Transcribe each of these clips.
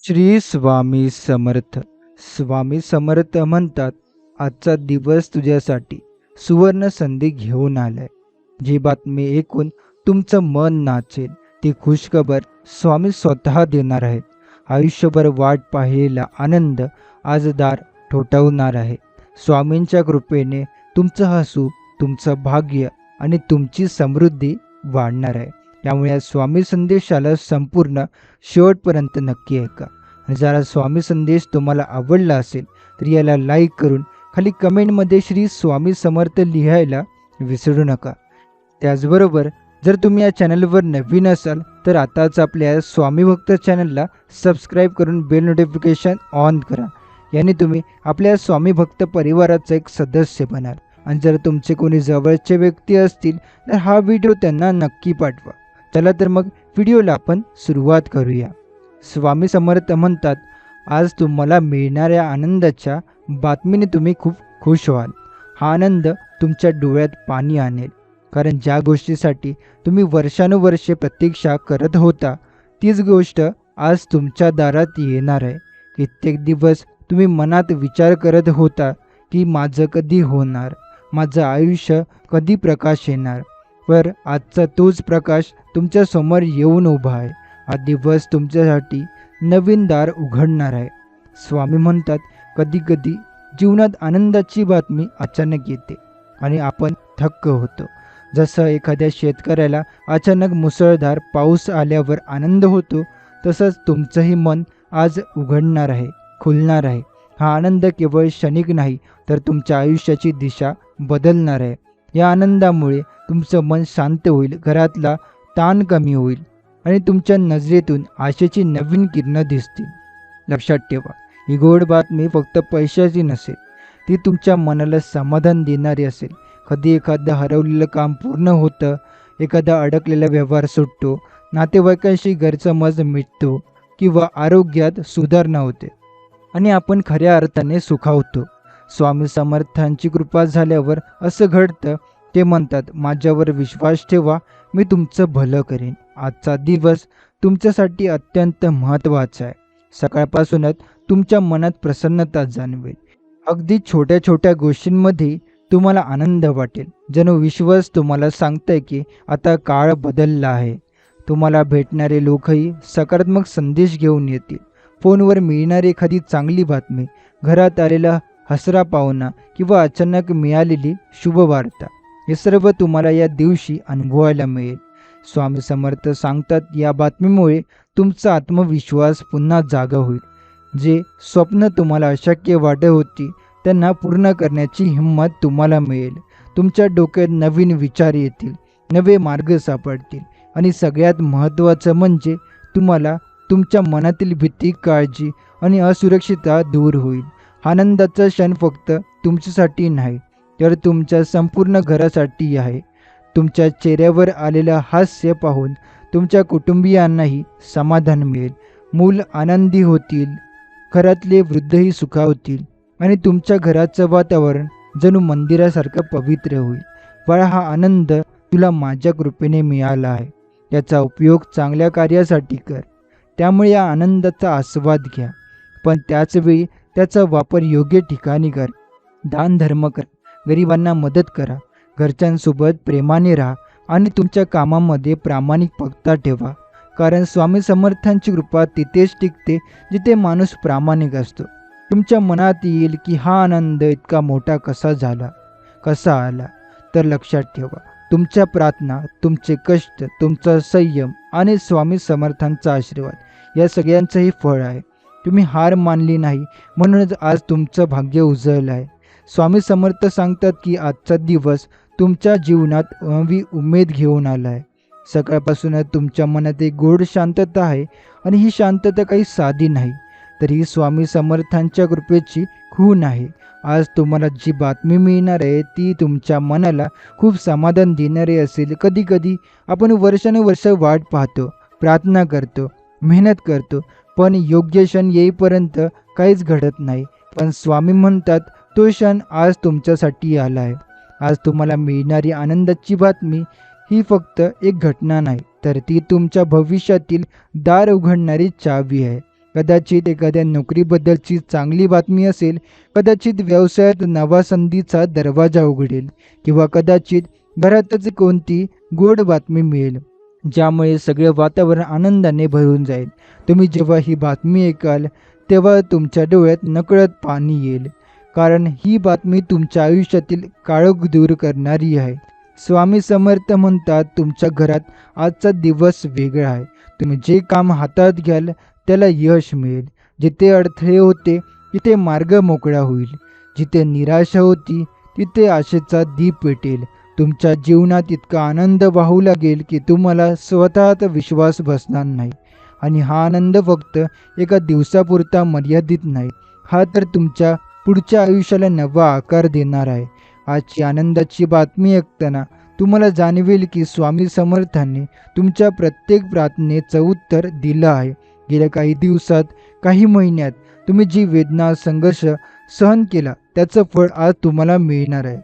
श्री स्वामी समर्थ. स्वामी समर्थ म्हणतात, आजचा दिवस तुझ्यासाठी सुवर्ण संधी घेऊन आलाय. जी बातमी ऐकून तुमचं मन नाचेल ती खुशखबर स्वामी स्वतः देणार आहेत. आयुष्यभर वाट पाहिलेला आनंद आज दार ठोठावणार आहे. स्वामींच्या कृपेने तुमचं हसू, तुमचं भाग्य आणि तुमची समृद्धी वाढणार आहे. त्यामुळे या स्वामी संदेशाला संपूर्ण शेवटपर्यंत नक्की ऐका. आणि जरा स्वामी संदेश तुम्हाला आवडला असेल तर याला लाईक करून खाली कमेंटमध्ये श्री स्वामी समर्थ लिहायला विसरू नका. त्याचबरोबर जर तुम्ही या चॅनलवर नवीन असाल तर आताच आपल्या स्वामी भक्त चॅनलला सबस्क्राईब करून बेल नोटिफिकेशन ऑन करा. याने तुम्ही आपल्या स्वामी भक्त परिवाराचा एक सदस्य बनाल. आणि जर तुमचे कोणी जवळचे व्यक्ती असतील तर हा व्हिडिओ त्यांना नक्की पाठवा. चला तर मग व्हिडिओला आपण सुरुवात करूया. स्वामी समर्थ म्हणतात, आज तुम्हाला मिळणाऱ्या आनंदाच्या बातमीने तुम्ही खूप खुश व्हाल. हा आनंद तुमच्या डोळ्यात पाणी आणेल. कारण ज्या गोष्टीसाठी तुम्ही वर्षानुवर्षे प्रतीक्षा करत होता तीच गोष्ट आज तुमच्या दारात येणार आहे. कित्येक दिवस तुम्ही मनात विचार करत होता की माझं कधी होणार, माझं आयुष्य कधी प्रकाश येणार. पर आजचा तोच प्रकाश तुमच्या समोर येऊन उभा आहे. हा दिवस तुमच्यासाठी नवीन दार उघडणार आहे. स्वामी म्हणतात, कधी कधी जीवनात आनंदाची बातमी अचानक येते आणि आपण थक्क होतो. जसं एखाद्या शेतकऱ्याला अचानक मुसळधार पाऊस आल्यावर आनंद होतो, तसंच तुमचंही मन आज उघडणार आहे, खुलणार आहे. हा आनंद केवळ क्षणिक नाही तर तुमच्या आयुष्याची दिशा बदलणार आहे. या आनंदामुळे तुमचं मन शांत होईल, घरातला ताण कमी होईल आणि तुमच्या नजरेतून आशेची नवीन किरणं दिसतील. लक्षात ठेवा, ही गोड बातमी फक्त पैशाची नसेल, ती तुमच्या मनाला समाधान देणारी असेल. कधी एखादं हरवलेलं काम पूर्ण होतं, एखादा अडकलेला व्यवहार सुटतो, नातेवाईकांशी गैरसमज मिटतो किंवा आरोग्यात सुधारणा होते आणि आपण खऱ्या अर्थाने सुखावतो. स्वामी समर्थांची कृपा झाल्यावर असं घडतं. ते म्हणतात, माझ्यावर विश्वास ठेवा, मी तुमचं भलं करेन. आजचा दिवस तुमच्यासाठी अत्यंत महत्त्वाचा आहे. सकाळपासूनच तुमच्या मनात प्रसन्नता जाणवेल. अगदी छोट्या छोट्या गोष्टींमध्ये तुम्हाला आनंद वाटेल. जणू विश्वास तुम्हाला सांगतंय की आता काळ बदलला आहे. तुम्हाला भेटणारे लोकही सकारात्मक संदेश घेऊन येतील. फोनवर मिळणारी एखादी चांगली बातमी, घरात आलेला हसरा पाहुणा किंवा अचानक मिळालेली शुभवार्ता, हे सर्व तुम्हाला या दिवशी अनुभवायला मिळेल. स्वामी समर्थ सांगतात, या बातमीमुळे तुमचा आत्मविश्वास पुन्हा जागा होईल. जे स्वप्न तुम्हाला अशक्य वाटत होती त्यांना पूर्ण करण्याची हिंमत तुम्हाला मिळेल. तुमच्या डोक्यात नवीन विचार येतील, नवे मार्ग सापडतील आणि सगळ्यात महत्त्वाचं म्हणजे तुम्हाला तुमच्या मनातील भीती, काळजी आणि असुरक्षितता दूर होईल. आनंदाचा क्षण फक्त तुमच्यासाठी नाही तर तुमच्या संपूर्ण घरासाठी आहे. तुमच्या चेहऱ्यावर आलेलं हास्य पाहून तुमच्या कुटुंबियांनाही समाधान मिळेल. मूल आनंदी होतील, घरातले वृद्धही सुखावतील आणि तुमच्या घराचं वातावरण जणू मंदिरासारखं पवित्र होईल. बाळा, हा आनंद तुला माझ्या कृपेने मिळाला आहे. याचा उपयोग चांगल्या कार्यासाठी कर. त्यामुळे या आनंदाचा आस्वाद घ्या, पण त्याचवेळी त्याचा वापर योग्य ठिकाणी कर. दान धर्म कर, गरिबांना मदत करा, घरच्यांसोबत प्रेमाने राहा आणि तुमच्या कामामध्ये प्रामाणिकपणा ठेवा. कारण स्वामी समर्थांची कृपा तिथेच टिकते जिथे माणूस प्रामाणिक असतो. तुमच्या मनात येईल की हा आनंद इतका मोठा कसा आला. तर लक्षात ठेवा, तुमच्या प्रार्थना, तुमचे कष्ट, तुमचा संयम आणि स्वामी समर्थांचा आशीर्वाद या सगळ्यांचंही फळ आहे. तुम्ही हार मानली नाही म्हणूनच आज तुमचं भाग्य उजळलं आहे. स्वामी समर्थ सांगतात की आजचा दिवस तुमच्या जीवनात नवी उमेद घेऊन आला आहे. सकाळपासूनच तुमच्या मनात एक गोड शांतता आहे आणि ही शांतता काही साधी नाही तर ही स्वामी समर्थांच्या कृपेची खूण आहे. आज तुम्हाला जी बातमी मिळणार आहे ती तुमच्या मनाला खूप समाधान देणारी असेल. कधी कधी आपण वर्षानुवर्ष वाट पाहतो, प्रार्थना करतो, मेहनत करतो, पण योग्य क्षण येईपर्यंत काहीच घडत नाही. पण स्वामी म्हणतात, तो क्षण आज तुमच्यासाठी आला आहे. आज तुम्हाला मिळणारी आनंदाची बातमी ही फक्त एक घटना नाही तर ती तुमच्या भविष्यातील दार उघडणारी चावी आहे. कदाचित एखाद्या नोकरीबद्दलची चांगली बातमी असेल, कदाचित व्यवसायात नवा संधीचा दरवाजा उघडेल, किंवा कदाचित घरातच कोणती गोड बातमी मिळेल, ज्यामुळे सगळे वातावरण आनंदाने भरून जाईल. तुम्ही जेव्हा ही बातमी ऐकाल तेव्हा तुमच्या डोळ्यात नकळत पाणी येईल, कारण ही बातमी तुमच्या आयुष्यातील काळोख दूर करणारी आहे. स्वामी समर्थ म्हणतात, तुमच्या घरात आजचा दिवस वेगळा आहे. तुम्ही जे काम हातात घ्याल त्याला यश मिळेल. जिथे अडथळे होते तिथे मार्ग मोकळा होईल. जिथे निराशा होती तिथे आशेचा दीप पेटेल. तुमच्या जीवनात इतका आनंद वाहू लागेल की तुम्हाला स्वतःत विश्वास बसणार नाही. आणि हा आनंद फक्त एका दिवसापुरता मर्यादित नाही, हा तर तुमच्या पुढच्या आयुष्याला नवा आकार देणार आहे. आजची आनंदाची बातमी ऐकताना तुम्हाला जाणवेल की स्वामी समर्थांनी तुमच्या प्रत्येक प्रार्थनेचं उत्तर दिलं आहे. गेल्या काही दिवसात, काही महिन्यात तुम्ही जी वेदना, संघर्ष सहन केला त्याचं फळ आज तुम्हाला मिळणार आहे.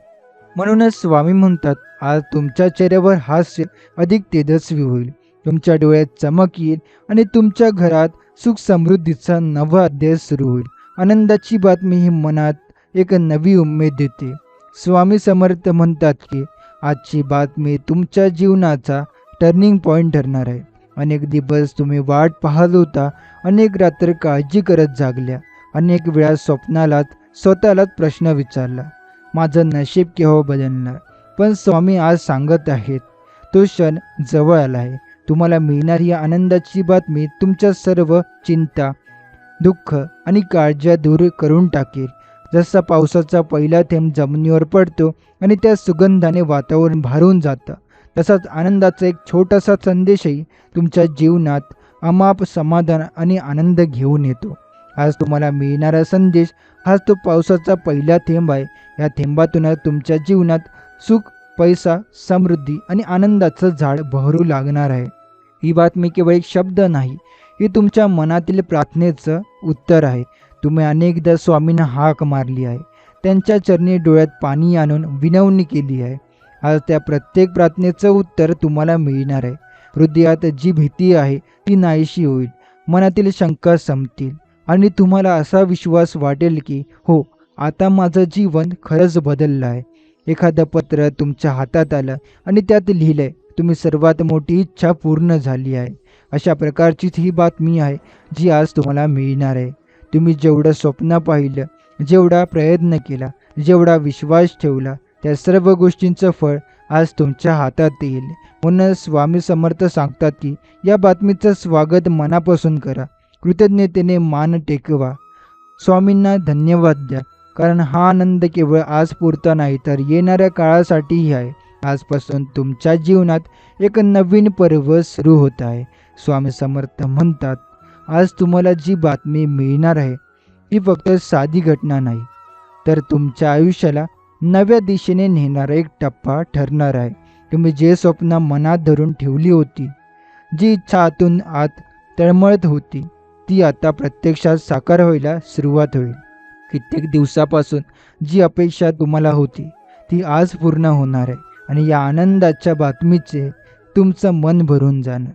म्हणूनच स्वामी म्हणतात, आज तुमच्या चेहऱ्यावर हास्य अधिक तेजस्वी होईल, तुमच्या डोळ्यात चमक येईल आणि तुमच्या घरात सुख समृद्धीचा नवा अध्याय सुरू होईल. आनंदाची बातमी ही मनात एक नवी उमेद देते. स्वामी समर्थ म्हणतात की आजची बातमी तुमच्या जीवनाचा टर्निंग पॉईंट ठरणार आहे. अनेक दिवस तुम्ही वाट पाहत होता, अनेक रात्र काळजी करत जागल्या, अनेक वेळा स्वतःलाच प्रश्न विचारला, माझं नशीब केव्हा बदलणार. पण स्वामी आज सांगत आहेत, तो क्षण जवळ आला आहे. तुम्हाला मिळणारी आनंदाची बातमी तुमच्या सर्व चिंता, दुःख आणि काळज्या दूर करून टाकेल. जसा पावसाचा पहिला थेंब जमिनीवर पडतो आणि त्या सुगंधाने वातावरण भारून जातं, तसाच आनंदाचा एक छोटासा संदेशही तुमच्या जीवनात अमाप समाधान आणि आनंद घेऊन येतो. आज तुम्हाला मिळणारा संदेश हाच तो पावसाचा पहिला थेंब आहे. या थेंबातूनच तुमच्या जीवनात सुख, पैसा, समृद्धी आणि आनंदाचं झाड बहरू लागणार आहे. ही बातमी केवळ एक शब्द नाही, ही तुमच्या मनातील प्रार्थनेचं उत्तर आहे. तुम्ही अनेकदा स्वामींना हाक मारली आहे, त्यांच्या चरणी डोळ्यात पाणी आणून विनवणी केली आहे. आज त्या प्रत्येक प्रार्थनेचं उत्तर तुम्हाला मिळणार आहे. हृदयात जी भीती आहे ती नाहीशी होईल, मनातील शंका संपतील आणि तुम्हाला असा विश्वास वाटेल की हो, आता माझं जीवन खरंच बदललं आहे. एखादं पत्र तुमच्या हातात आलं आणि त्यात लिहिलंय, तुम्ही सर्वात मोठी इच्छा पूर्ण झाली आहे. अशा प्रकारचीच ही बातमी आहे जी आज तुम्हाला मिळणार आहे. तुम्ही जेवढं स्वप्न पाहिलं, जेवढा प्रयत्न केला, जेवढा विश्वास ठेवला, त्या सर्व गोष्टींचं फळ आज तुमच्या हातात येईल. म्हणून स्वामी समर्थ सांगतात की या बातमीचं स्वागत मनापासून करा, कृतज्ञतेने मान टेकवा, स्वामींना धन्यवाद द्या, कारण हा आनंद केवळ आज पुरता नाही तर येणाऱ्या काळासाठीही आहे. आजपासून तुमच्या जीवनात एक नवीन पर्व सुरू होत आहे. स्वामी समर्थ म्हणतात, आज तुम्हाला जी बातमी मिळणार आहे ही फक्त साधी घटना नाही, तर तुमच्या आयुष्याला नव्या दिशेने नेणारा एक टप्पा ठरणार आहे. तुम्ही जे स्वप्न मनात धरून ठेवली होती, जी इच्छा आतून आत तळमळत होती, ती आता प्रत्यक्षात साकार व्हायला सुरुवात होईल. कित्येक दिवसापासून जी अपेक्षा तुम्हाला होती ती आज पूर्ण होणार आहे आणि या आनंदाच्या बातमीचे तुमचं मन भरून जाणं.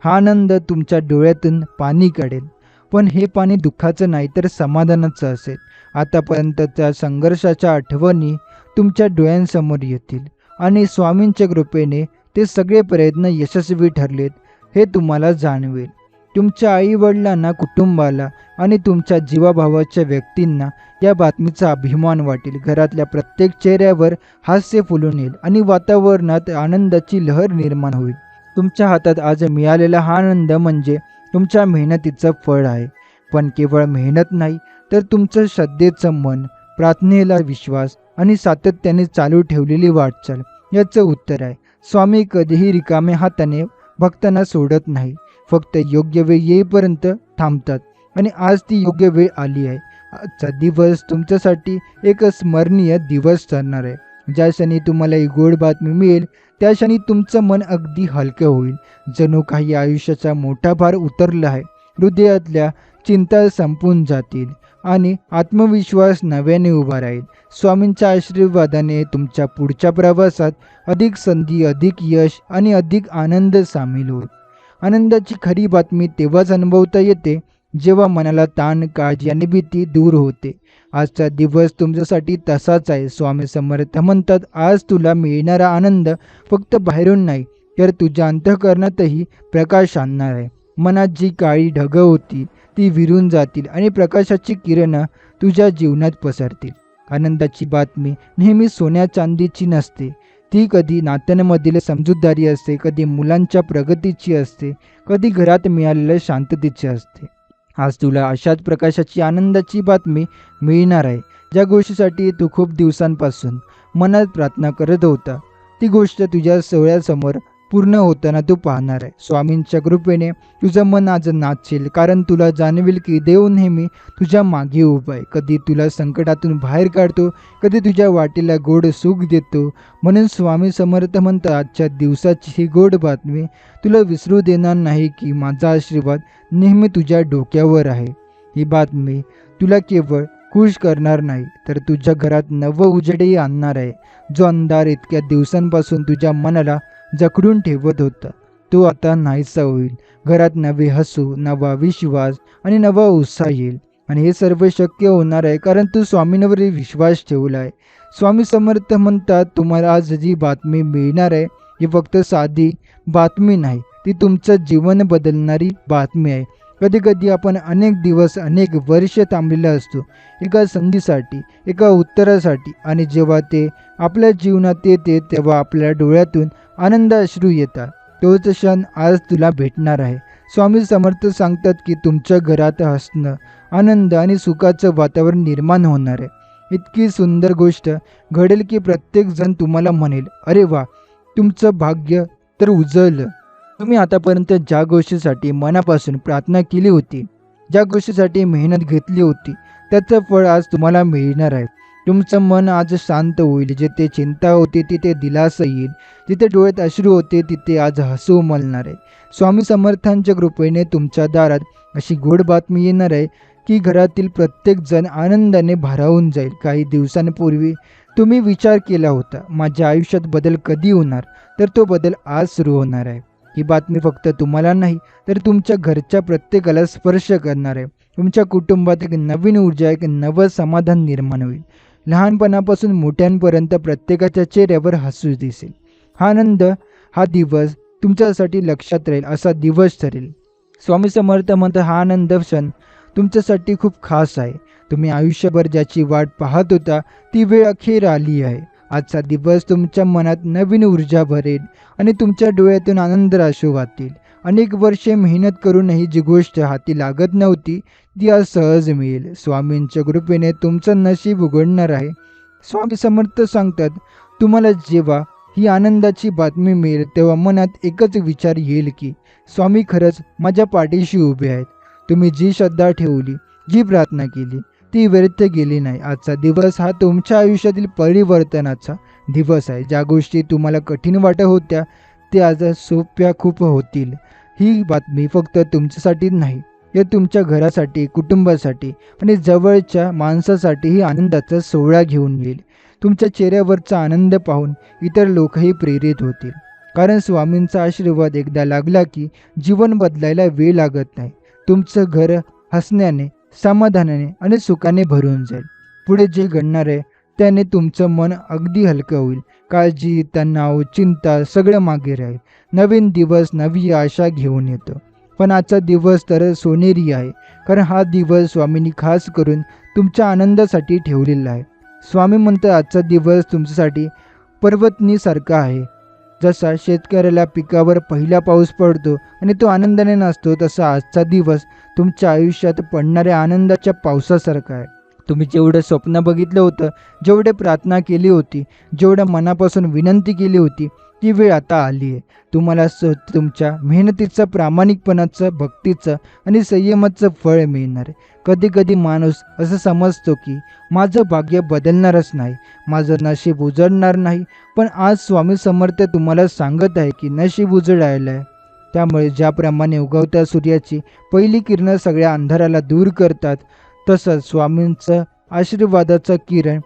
हा आनंद तुमच्या डोळ्यातून पाणी काढेल, पण हे पाणी दुःखाचं नाही तर समाधानाचं असेल. आतापर्यंतच्या संघर्षाच्या आठवणी तुमच्या डोळ्यांसमोर येतील आणि स्वामींच्या कृपेने ते सगळे प्रयत्न यशस्वी ठरलेत हे तुम्हाला जाणवेल. तुमच्या आईवडिलांना, कुटुंबाला आणि तुमच्या जीवाभावाच्या व्यक्तींना या बातमीचा अभिमान वाटेल. घरातल्या प्रत्येक चेहऱ्यावर हास्य फुलून येईल आणि वातावरणात आनंदाची लहर निर्माण होईल. तुमच्या हातात आज मिळालेला हा आनंद म्हणजे तुमच्या मेहनतीचं फळ आहे. पण केवळ मेहनत नाही तर तुमचं श्रद्धेचं मन, प्रार्थनेला विश्वास आणि सातत्याने चालू ठेवलेली वाटचाल याचं उत्तर आहे. स्वामी कधीही रिकाम्या हाताने भक्तांना सोडत नाही, फक्त योग्य वेळ येईपर्यंत थांबतात आणि आज ती योग्य वेळ आली आहे. आजचा दिवस तुमच्यासाठी एक स्मरणीय दिवस ठरणार आहे. ज्या क्षणी तुम्हाला ही गोड बातमी मिळेल त्या क्षणी तुमचं मन अगदी हलकं होईल, जणू काही आयुष्याचा मोठा भार उतरला आहे. हृदयातल्या चिंता संपून जातील आणि आत्मविश्वास नव्याने उभा राहील. स्वामींच्या आशीर्वादाने तुमच्या पुढच्या प्रवासात अधिक संधी, अधिक यश आणि अधिक आनंद सामील होईल. आनंदाची खरी बातमी तेव्हाच अनुभवता येते जेव्हा मनाला ताण, काळजी आणि भीती दूर होते. आजचा दिवस तुमच्यासाठी तसाच आहे. स्वामी समर्थ म्हणतात, आज तुला मिळणारा आनंद फक्त बाहेरून नाही, तर तुझ्या अंतःकरणातही प्रकाश आणणार आहे. मनात जी काळी ढग होती ती विरून जातील आणि प्रकाशाची किरणं तुझ्या जीवनात पसरतील. आनंदाची बातमी नेहमी सोन्या चांदीची नसते. ती कधी नात्यांमधील समजूतदारी असते, कधी मुलांच्या प्रगतीची असते, कधी घरात मिळालेल्या शांततेची असते. आज तुला अशाच प्रकाशाची आनंदाची बातमी मिळणार आहे. ज्या गोष्टीसाठी तू खूप दिवसांपासून मनात प्रार्थना करत होता, ती गोष्ट तुझ्या डोळ्यासमोर पूर्ण होताना तू पाहणार आहे. स्वामींच्या कृपेने तुझं मन आज नाचेल, कारण तुला जाणवेल की देव नेहमी तुझ्या मागे उभा आहे. कधी तुला संकटातून बाहेर काढतो, कधी तुझ्या वाटेला गोड सुख देतो. म्हणून स्वामी समर्थ म्हणतात, आजच्या दिवसाची ही गोड बातमी तुला विसरू देणार नाही की माझा आशीर्वाद नेहमी तुझ्या डोक्यावर आहे. ही बातमी तुला केवळ खुश करणार नाही, तर तुझ्या घरात नवं उजेडही आणणार आहे. जो अंधार इतक्या दिवसांपासून तुझ्या मनाला जखडून ठेवत होता, तो आता नाहीसा होईल. घरात नवे हसू, नवा विश्वास आणि नवा उत्साह येईल. आणि हे सर्व शक्य होणार आहे कारण तू स्वामींवर विश्वास ठेवला आहे. स्वामी समर्थ म्हणतात, तुम्हाला आज जी बातमी मिळणार आहे ही फक्त साधी बातमी नाही, ती तुमचं जीवन बदलणारी बातमी आहे. कधी कधी आपण अनेक दिवस, अनेक वर्ष थांबलेले असतो एका संधीसाठी, एका उत्तरासाठी, आणि जेव्हा ते आपल्या जीवनात येते तेव्हा आपल्या डोळ्यातून आनंद अश्रू येतात. तोच क्षण आज तुला भेटणार आहे. स्वामी समर्थ सांगतात की तुमच्या घरात हसणं, आनंद आणि सुखाचं वातावरण निर्माण होणार आहे. इतकी सुंदर गोष्ट घडेल की प्रत्येक जण तुम्हाला म्हणेल, अरे वा, तुमचं भाग्य तर उजळलं. तुम्ही आतापर्यंत ज्या गोष्टीसाठी मनापासून प्रार्थना केली होती, ज्या गोष्टीसाठी मेहनत घेतली होती, त्याचं फळ आज तुम्हाला मिळणार आहे. तुमचं मन आज शांत होईल. जिथे चिंता होती तिथे दिलासा येईल. जिथे डोळ्यात अश्रू होते तिथे आज हसू उमलणार आहे. स्वामी समर्थांच्या कृपेने तुमच्या दारात अशी गोड बातमी येणार आहे की घरातील प्रत्येक जण आनंदाने भारावून जाईल. काही दिवसांपूर्वी तुम्ही विचार केला होता, माझ्या आयुष्यात बदल कधी होणार, तर तो बदल आज सुरू होणार आहे. ही बातमी फक्त तुम्हाला नाही, तर तुमच्या घरच्या प्रत्येकाला स्पर्श करणार आहे. तुमच्या कुटुंबात एक नवीन ऊर्जा, एक नवं समाधान निर्माण होईल. लहानपणापासून मोठ्यांपर्यंत प्रत्येकाच्या चेहऱ्यावर हसू दिसेल. हा आनंद, हा दिवस तुमच्यासाठी लक्षात राहील असा दिवस ठरेल. स्वामी समर्थ म्हणतात, हा आनंद क्षण तुमच्यासाठी खूप खास आहे. तुम्ही आयुष्यभर ज्याची वाट पाहत होता ती वेळ अखेर आली आहे. आजचा दिवस तुमच्या मनात नवीन ऊर्जा भरेल आणि तुमच्या डोळ्यातून आनंद अश्रू वाहतील. अनेक वर्षे मेहनत करूनही जी गोष्ट हाती लागत नव्हती ती आज सहज मिळेल. स्वामींच्या कृपेने तुमचं नशीब उघडणार आहे. स्वामी समर्थ सांगतात, तुम्हाला जेव्हा ही आनंदाची बातमी मिळेल तेव्हा मनात एकच विचार येईल की स्वामी खरंच माझ्या पाठीशी उभे आहेत. तुम्ही जी श्रद्धा ठेवली, जी प्रार्थना केली, ती व्यर्थ गेली नाही. आजचा दिवस हा तुमच्या आयुष्यातील परिवर्तनाचा दिवस आहे. ज्या गोष्टी तुम्हाला कठीण वाटत होत्या ते आज सोप्या खूप होतील. ही बातमी फक्त तुमच्यासाठी नाही, हे तुमच्या घरासाठी, कुटुंबासाठी आणि जवळच्या माणसासाठीही आनंदाचा सोहळा घेऊन येईल. तुमच्या चेहऱ्यावरचा आनंद पाहून इतर लोकही प्रेरित होतील. कारण स्वामींचा आशीर्वाद एकदा लागला की जीवन बदलायला वेळ लागत नाही. तुमचं घर हसण्याने, समाधानाने आणि सुखाने भरून जाईल. पुढे जे घडणार आहे त्याने तुमचं मन अगदी हलकं होईल. काळजी, तणाव, चिंता सगळं मागे राहील. नवीन दिवस नवी आशा घेऊन येतो. पण आजचा दिवस तर सोनेरी आहे, कारण हा दिवस स्वामींनी खास करून तुमच्या आनंदासाठी ठेवलेला आहे. स्वामी म्हणतात, आजचा दिवस तुमच्यासाठी पर्वतनीसारखा आहे. जसा शेतकऱ्याला पिकावर पहिला पाऊस पडतो आणि तो आनंदाने नाचतो, तसा आजचा दिवस तुमच्या आयुष्यात पडणाऱ्या आनंदाच्या पावसासारखा आहे. तुम्ही जेवढं स्वप्न बघितलं होतं, जेवढे प्रार्थना केली होती, जेवढं मनापासून विनंती केली होती, ती वेळ आता आली आहे. तुम्हाला तुमच्या मेहनतीचं, प्रामाणिकपणाचं, भक्तीचं आणि संयमाचं फळ मिळणार आहे. कधी कधी माणूस असं समजतो की माझं भाग्य बदलणारच नाही, माझं नशीब उजळणार नाही. पण आज स्वामी समर्थ तुम्हाला सांगत आहे की नशीब उजळायला आहे. त्यामुळे ज्याप्रमाणे उगवत्या सूर्याची पहिली किरणं सगळ्या अंधाराला दूर करतात, तसंच स्वामींचं आशीर्वादाचं किरण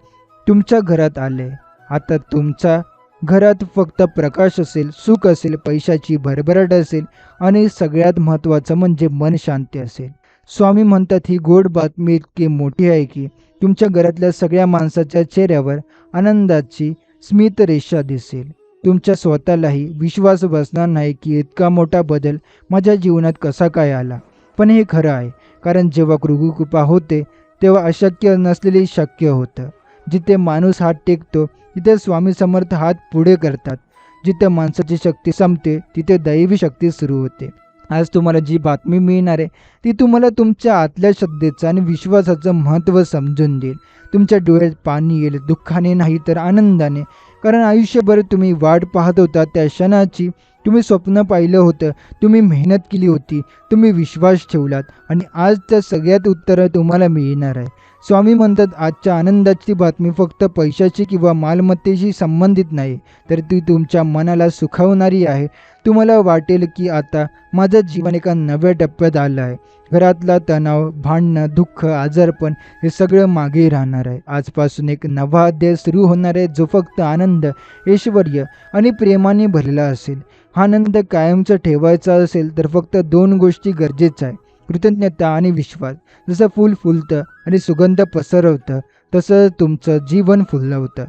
तुमच्या घरात आले. आता तुमच्या घरात फक्त प्रकाश असेल, सुख असेल, पैशाची भरभराट असेल आणि सगळ्यात महत्त्वाचं म्हणजे मन शांती असेल. स्वामी म्हणतात, ही गोड बातमी इतकी मोठी आहे की तुमच्या घरातल्या सगळ्या माणसाच्या चेहऱ्यावर आनंदाची स्मित रेषा दिसेल. तुमच्या स्वतःलाही विश्वास बसणार नाही की इतका मोठा बदल माझ्या जीवनात कसा काय आला. पण हे खरं आहे, कारण जेव्हा कृपा होते तेव्हा अशक्य नसलेले शक्य होतं. जिथे माणूस हात टेकतो तिथे स्वामी समर्थ हात पुढे करतात. जिथे माणसाची शक्ती संपते तिथे दैवी शक्ती सुरू होते. आज तुम्हाला जी बातमी मिळणार आहे ती तुम्हाला तुमच्या आतल्या श्रद्धेचं आणि विश्वासाचं महत्त्व समजून देईल. तुमच्या डोळ्यात पाणी येईल, दुःखाने नाही तर आनंदाने. कारण आयुष्यभर तुम्ही वाट पाहत होता त्या क्षणाची. तुम्ही स्वप्न पाहिलं होतं, तुम्ही मेहनत केली होती, तुम्ही विश्वास ठेवलात आणि आज त्या सगळ्यात उत्तरं तुम्हाला मिळणार आहे. स्वामी म्हणतात, आजच्या आनंदाची बातमी फक्त पैशाची किंवा मालमत्तेशी संबंधित नाही, तर ती तुमच्या मनाला सुखावणारी आहे. तुम्हाला वाटेल की आता माझं जीवन एका नव्या टप्प्यात आलं आहे. घरातला तणाव, भांडणं, दुःख, आजारपण हे सगळं मागे राहणार आहे. आजपासून एक नवा अध्याय सुरू होणार आहे, जो फक्त आनंद, ऐश्वर्य आणि प्रेमाने भरलेला असेल. हा आनंद कायमचा ठेवायचा असेल तर फक्त 2 गोष्टी गरजेच्या आहे, कृतज्ञता आणि विश्वास. जसं फूल फुलतं आणि सुगंध पसरवतं तसं तुमचं जीवन फुलवतं.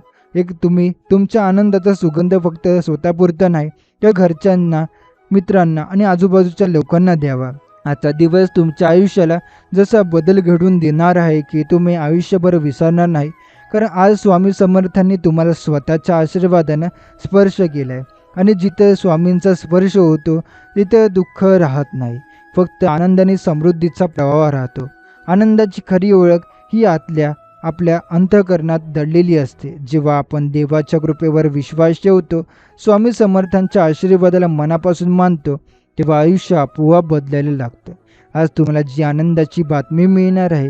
तुम्ही तुमच्या आनंदाचा सुगंध फक्त स्वतःपुरता नाही तर घरच्यांना, मित्रांना आणि आजूबाजूच्या लोकांना द्यावा. आजचा दिवस तुमच्या आयुष्याला जसा बदल घडवून देणार आहे की तुम्ही आयुष्यभर विसरणार नाही. कारण आज स्वामी समर्थांनी तुम्हाला स्वतःच्या आशीर्वादानं स्पर्श केला आहे आणि जिथं स्वामींचा स्पर्श होतो तिथं दुःख राहत नाही, फक्त आनंद आणि समृद्धीचा प्रवाह राहतो. आनंदाची खरी ओळख ही आपल्या अंतःकरणात दडलेली असते. जेव्हा आपण देवाच्या कृपेवर विश्वास ठेवतो, स्वामी समर्थांच्या आशीर्वादाला मनापासून मानतो, तेव्हा आयुष्य आपोआप बदलायला लागतं. आज तुम्हाला जी आनंदाची बातमी मिळणार आहे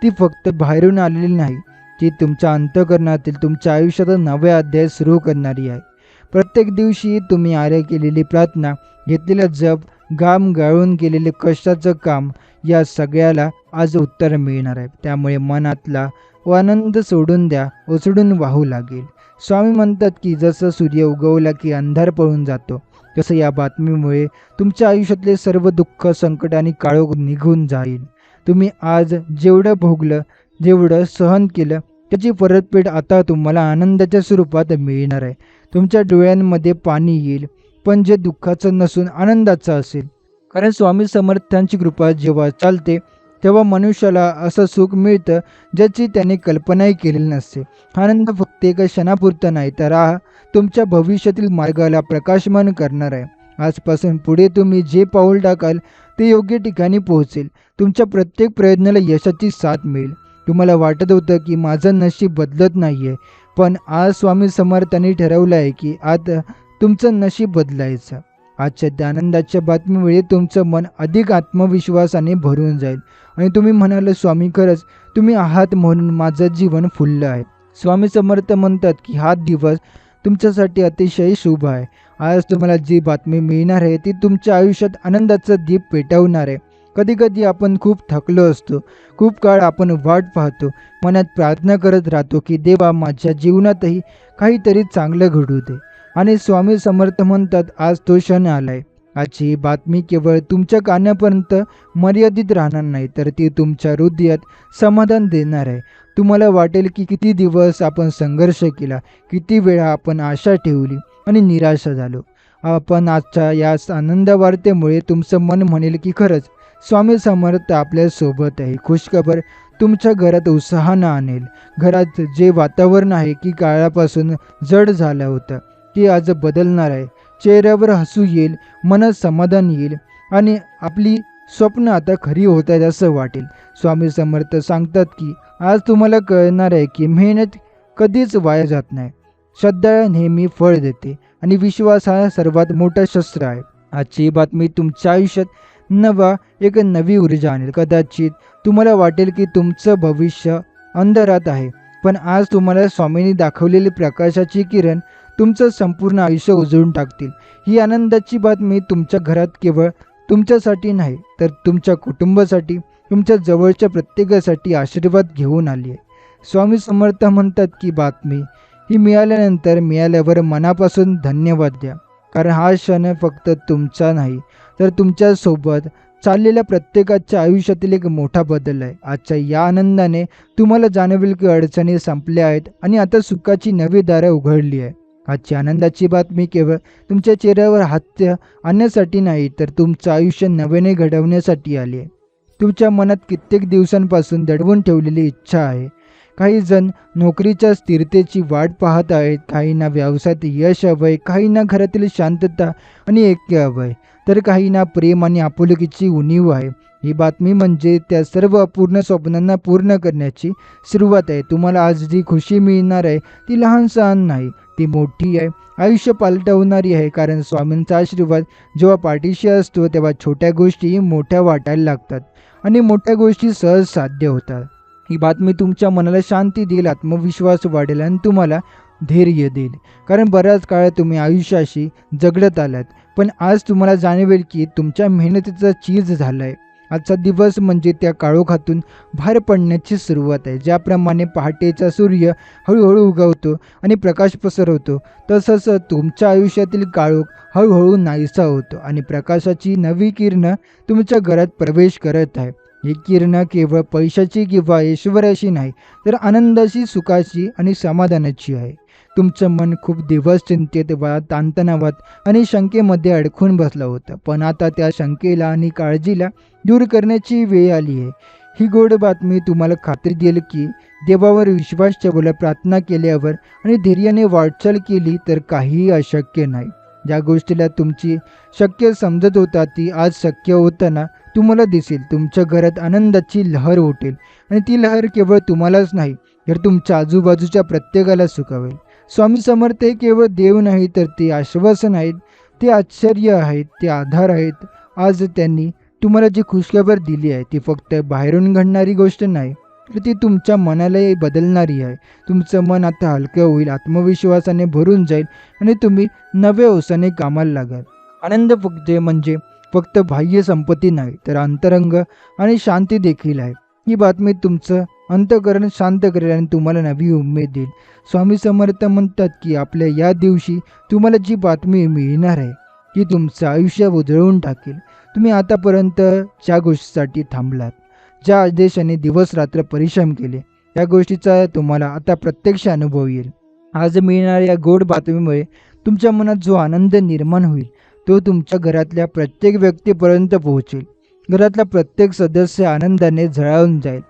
ती फक्त बाहेरून आलेली नाही, ती तुमच्या अंतःकरणातील तुमच्या आयुष्यात नवे अध्याय सुरू करणारी आहे. प्रत्येक दिवशी तुम्ही आर्य केलेली प्रार्थना, घेतलेला जप, घाम गाळून केलेले कष्टाचं काम, या सगळ्याला आज उत्तर मिळणार आहे. त्यामुळे मनातला आनंद सोडून द्या, ओसडून वाहू लागेल. स्वामी म्हणतात की जसं सूर्य उगवला की अंधार पळून जातो, तसं या बातमीमुळे तुमच्या आयुष्यातले सर्व दुःख, संकट आणि काळोख निघून जाईल. तुम्ही आज जेवढं भोगलं, जेवढं सहन केलं त्याची परतफेड आता तुम्हाला आनंदाच्या स्वरूपात मिळणार आहे. तुमच्या डोळ्यांमध्ये पाणी येईल, पण जे दुःखाचं नसून आनंदाचं असेल. कारण स्वामी समर्थांची कृपा जेव्हा चालते तेव्हा मनुष्याला असं सुख मिळतं ज्याची त्याने कल्पनाही केलेली नसते. आनंद फक्त एका क्षणापुरता नाही तर तुमच्या भविष्यातील मार्गाला प्रकाशमान करणार आहे. आजपासून पुढे तुम्ही जे पाऊल टाकाल ते योग्य ठिकाणी पोहोचेल. तुमच्या प्रत्येक प्रयत्नाला यशाची साथ मिळेल. तुम्हाला वाटत होतं की माझं नशीब बदलत नाही आहे, पण आज स्वामी समर्थांनी ठरवलं आहे की आता तुमचं नशीब बदलायचं. आजच्या त्या आनंदाच्या बातमीमुळे तुमचं मन अधिक आत्मविश्वासाने भरून जाईल आणि तुम्ही म्हणाल, स्वामी खरंच तुम्ही आहात म्हणून माझं जीवन फुललं आहे. स्वामी समर्थ म्हणतात की हा दिवस तुमच्यासाठी अतिशय शुभ आहे. आज तुम्हाला जी बातमी मिळणार आहे ती तुमच्या आयुष्यात आनंदाचा दीप पेटवणार आहे. कधी कधी आपण खूप थकलो असतो, खूप काळ आपण वाट पाहतो, मनात प्रार्थना करत राहतो की देवा माझ्या जीवनातही काहीतरी चांगलं घडू दे. आणि स्वामी समर्थ म्हणतात आज तो क्षण आलाय. आजची ही बातमी केवळ तुमच्या कानापर्यंत मर्यादित राहणार नाही, तर ती तुमच्या हृदयात समाधान देणार आहे. तुम्हाला वाटेल की किती दिवस आपण संघर्ष केला, किती वेळा आपण आशा ठेवली आणि निराशा झालो. आपण आजच्या या आनंद वार्तेमुळे तुमचं मन म्हणेल की खरंच स्वामी समर्थ आपल्या सोबत आहे. खुशखबर तुमच्या घरात उत्साहानं आणेल. घरात जे वातावरण आहे की काळापासून जड झालं होतं ती आज बदलणार आहे. चेहऱ्यावर हसू येईल, मनात समाधान येईल आणि आपली स्वप्न आता खरी होत आहेत असं वाटेल. स्वामी समर्थ सांगतात की आज तुम्हाला कळणार आहे की मेहनत कधीच वाया जात नाही. श्रद्धा नेहमी फळ देते आणि विश्वास हा सर्वात मोठा शस्त्र आहे. आजची बातमी तुमच्या आयुष्यात एक नवी ऊर्जा आणेल. कदाचित तुम्हाला वाटेल की तुमचं भविष्य अंधारात आहे, पण आज तुम्हाला स्वामींनी दाखवलेली प्रकाशाची किरण तुमचं संपूर्ण आयुष्य उजळून टाकतील. ही आनंदाची बातमी तुमच्या घरात केवळ तुमच्यासाठी नाही तर तुमच्या कुटुंबासाठी, तुमच्या जवळच्या प्रत्येकासाठी आशीर्वाद घेऊन आली आहे. स्वामी समर्थ म्हणतात की बातमी ही मिळाल्यावर मनापासून धन्यवाद द्या. कारण हा क्षण फक्त तुमचा नाही तर तुमच्यासोबत चाललेल्या प्रत्येकाच्या आयुष्यातील एक मोठा बदल आहे. आजच्या या आनंदाने तुम्हाला जाणवेल की अडचणी संपल्या आहेत आणि आता सुखाची नवी दारं उघडली आहे. आजची आनंदाची बातमी केवळ तुमच्या चेहऱ्यावर हास्य आणण्यासाठी नाही, तर तुमचं आयुष्य नव्याने घडवण्यासाठी आली आहे. तुमच्या मनात कित्येक दिवसांपासून दडवून ठेवलेली इच्छा आहे. काही जण नोकरीच्या स्थिरतेची वाट पाहत आहेत, काहींना व्यवसायात यश हवंय, काहींना घरातील शांतता आणि ऐक्य हवंय, तर काहींना प्रेम आणि आपुलकीची उणीव आहे. ही बातमी म्हणजे त्या सर्व अपूर्ण स्वप्नांना पूर्ण करण्याची सुरुवात आहे. तुम्हाला आज जी खुशी मिळणार आहे ती लहान सहान नाही, ती मोठी आहे, आयुष्य पालटवणारी आहे. कारण स्वामींचा आशीर्वाद जेव्हा पाठीशी असतो तेव्हा छोट्या गोष्टी मोठ्या वाटायला लागतात आणि मोठ्या गोष्टी सहज साध्य होतात. ही बातमी तुमच्या मनाला शांती देईल, आत्मविश्वास वाढेल आणि तुम्हाला धैर्य देईल. कारण बऱ्याच काळ तुम्ही आयुष्याशी जगडत आलात, पण आज तुम्हाला जाणवेल की तुमच्या मेहनतीचा चीज झाला आहे. आजचा दिवस म्हणजे त्या काळोखातून बाहेर पडण्याची सुरुवात आहे. ज्याप्रमाणे पहाटेचा सूर्य हळूहळू उगवतो आणि प्रकाश पसरवतो, तसंच तुमच्या आयुष्यातील काळोख हळूहळू नाहीसा होतो आणि प्रकाशाची नवी किरणं तुमच्या घरात प्रवेश करत आहे. ही किरणं केवळ पैशाची किंवा ऐश्वर्याची नाही, तर आनंदाची, सुखाची आणि समाधानाची आहे. तुमचं मन खूप दिवस चिंतेत, ताणतणावात आणि शंकेमध्ये अडकून बसलं होतं, पण आता त्या शंकेला आणि काळजीला दूर करण्याची वेळ आली आहे. ही गोड बातमी तुम्हाला खात्री देईल की देवावर विश्वास ठेवला, प्रार्थना केल्यावर आणि धैर्याने वाटचाल केली तर काहीही अशक्य नाही. ज्या गोष्टीला तुमची शक्य समजत होता ती आज शक्य होताना तुम्हाला दिसेल. तुमच्या घरात आनंदाची लहर उठेल आणि ती लहर केवळ तुम्हालाच नाही, तर तुमच्या आजूबाजूच्या प्रत्येकाला सुखावेल. स्वामी समर्थ हे केवळ देव नाही, तर ते आश्वासन आहेत, ते आश्चर्य आहेत, ते आधार आहेत. आज त्यांनी तुम्हाला जी खुशखबर दिली आहे ती फक्त बाहेरून घडणारी गोष्ट नाही, तर ती तुमच्या मनालाही बदलणारी आहे. तुमचं मन आता हलकं होईल, आत्मविश्वासाने भरून जाईल आणि तुम्ही नव्या उत्साहाने कामाला लागाल. आनंद म्हणजे फक्त बाह्य संपत्ती नाही, तर अंतरंग आणि शांती देखील आहे. ही बातमी तुमचं अंतःकरण शांत करेल आणि तुम्हाला नवी उमेद देईल. स्वामी समर्थ म्हणतात की आपल्या या दिवशी तुम्हाला जी बातमी मिळणार आहे ती तुमचं आयुष्य उजळून टाकेल. तुम्ही आतापर्यंत ज्या गोष्टीसाठी थांबलात, ज्या आदेशाने दिवस रात्र परिश्रम केले, त्या गोष्टीचा तुम्हाला आता प्रत्यक्ष अनुभव येईल. आज मिळणाऱ्या गोड बातमीमुळे तुमच्या मनात जो आनंद निर्माण होईल तो तुमच्या घरातल्या प्रत्येक व्यक्तीपर्यंत पोहोचेल. घरातला प्रत्येक सदस्य आनंदाने झळाळून जाईल.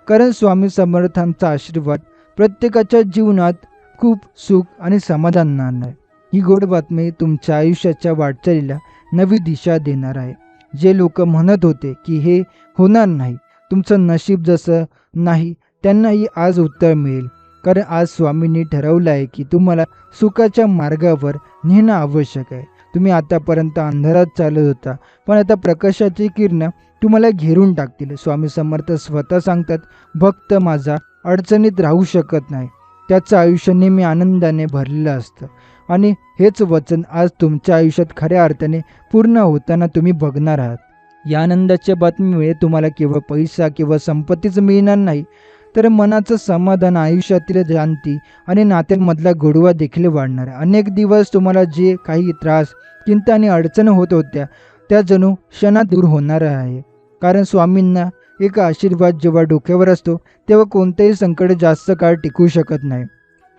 कारण स्वामी समर्थांचा आशीर्वाद प्रत्येकाच्या जीवनात खूप सुख आणि समाधान आणणार. ही गोड बातमी तुमच्या आयुष्याच्या वाटचालीला नवी दिशा देणार आहे. जे लोक म्हणत होते की हे होणार नाही, तुमचं नशीब जसं नाही, त्यांनाही आज उत्तर मिळेल. कारण आज स्वामींनी ठरवलं आहे की तुम्हाला सुखाच्या मार्गावर नेणं आवश्यक आहे. तुम्ही आतापर्यंत अंधारात चालत होता, पण आता प्रकाशाची किरणं तुम्हाला घेरून टाकतील. स्वामी समर्थ स्वतः सांगतात, भक्त माझा अडचणीत राहू शकत नाही, त्याचं आयुष्य नेहमी आनंदाने भरलेलं असतं. आणि हेच वचन आज तुमच्या आयुष्यात खऱ्या अर्थाने पूर्ण होताना तुम्ही बघणार आहात. या आनंदाच्या बातमीमुळे तुम्हाला केवळ पैसा किंवा संपत्तीच मिळणार नाही, तर मनाचं समाधान, आयुष्यातील शांती आणि नात्यांमधला गोडवा देखील वाढणार आहे. अनेक दिवस तुम्हाला जे काही त्रास, चिंता आणि अडचण होत होत्या त्या जणू क्षणात दूर होणार आहे. कारण स्वामींना एक आशीर्वाद जेव्हा डोक्यावर असतो तेव्हा कोणतेही संकट जास्त काळ टिकू शकत नाही.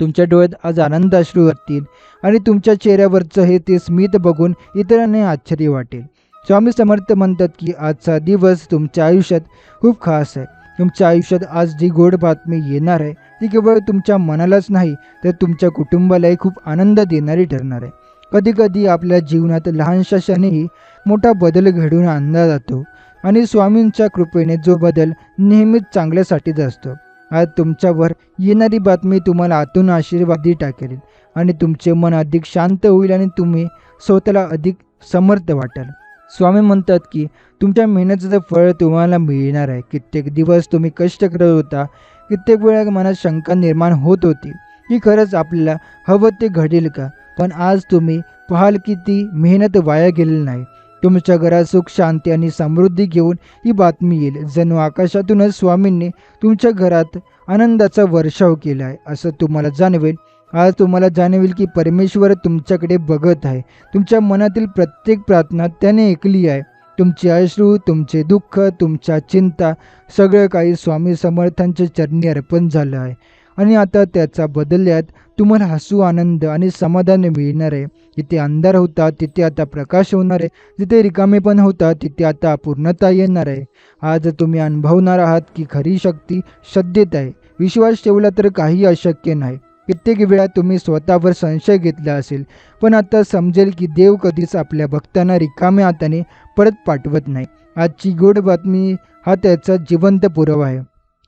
तुमच्या डोळ्यात आज आनंद अश्रू असतील आणि तुमच्या चेहऱ्यावरचं हे ते स्मित बघून इतरांना आश्चर्य वाटेल. स्वामी समर्थ म्हणतात की आजचा दिवस तुमच्या आयुष्यात खूप खास आहे. तुमच्या आयुष्यात आज जी गोड बातमी येणार आहे ती केवळ तुमच्या मनालाच नाही, तर तुमच्या कुटुंबालाही खूप आनंद देणारी ठरणार आहे. कधीकधी आपल्या जीवनात लहानशा क्षणीही मोठा बदल घडवून आणला जातो आणि स्वामींच्या कृपेने जो बदल नेहमीच चांगल्यासाठीच असतो. आज तुमच्यावर येणारी बातमी तुम्हाला आतून आशीर्वादी टाकेल आणि तुमचे मन अधिक शांत होईल आणि तुम्ही स्वतःला अधिक समर्थ वाटाल. स्वामी म्हणतात की तुमच्या मेहनतीचं फळ तुम्हाला मिळणार आहे. कित्येक दिवस तुम्ही कष्ट करत होता, कित्येक वेळा मनात शंका निर्माण होत होती की खरंच आपल्याला हवं ते घडेल का, पण आज तुम्ही पाहाल की ती मेहनत वाया गेलेली नाही. तुमच्या घरात सुख, शांती आणि समृद्धी घेऊन ही बातमी येईल. जणू आकाशातूनच स्वामींनी तुमच्या घरात आनंदाचा वर्षाव केला आहे असं तुम्हाला जाणवेल. आज तुम्हाला जाणवेल की परमेश्वर तुमच्याकडे बघत आहे. तुमच्या मनातील प्रत्येक प्रार्थना त्याने ऐकली आहे. तुमचे अश्रू, तुमचे दुःख, तुमच्या चिंता सगळं काही स्वामी समर्थांच्या चरणी अर्पण झालं आहे आणि आता त्याचा बदल्यात तुम्हाला हसू, आनंद आणि समाधान मिळणार आहे. जिथे अंधार होता तिथे आता प्रकाश होणार आहे. जिथे रिकामेपण होता तिथे आता पूर्णता येणार आहे. आज तुम्ही अनुभवणार आहात की खरी शक्ती श्रद्धेत आहे. विश्वास ठेवला तर काही अशक्य नाही. कित्येक वेळा तुम्ही स्वतःवर संशय घेतला असेल, पण आता समजेल की देव कधीच आपल्या भक्तांना रिकाम्या हाताने परत पाठवत नाही. आजची गोड बातमी हा त्याचा जिवंत पुरावा आहे.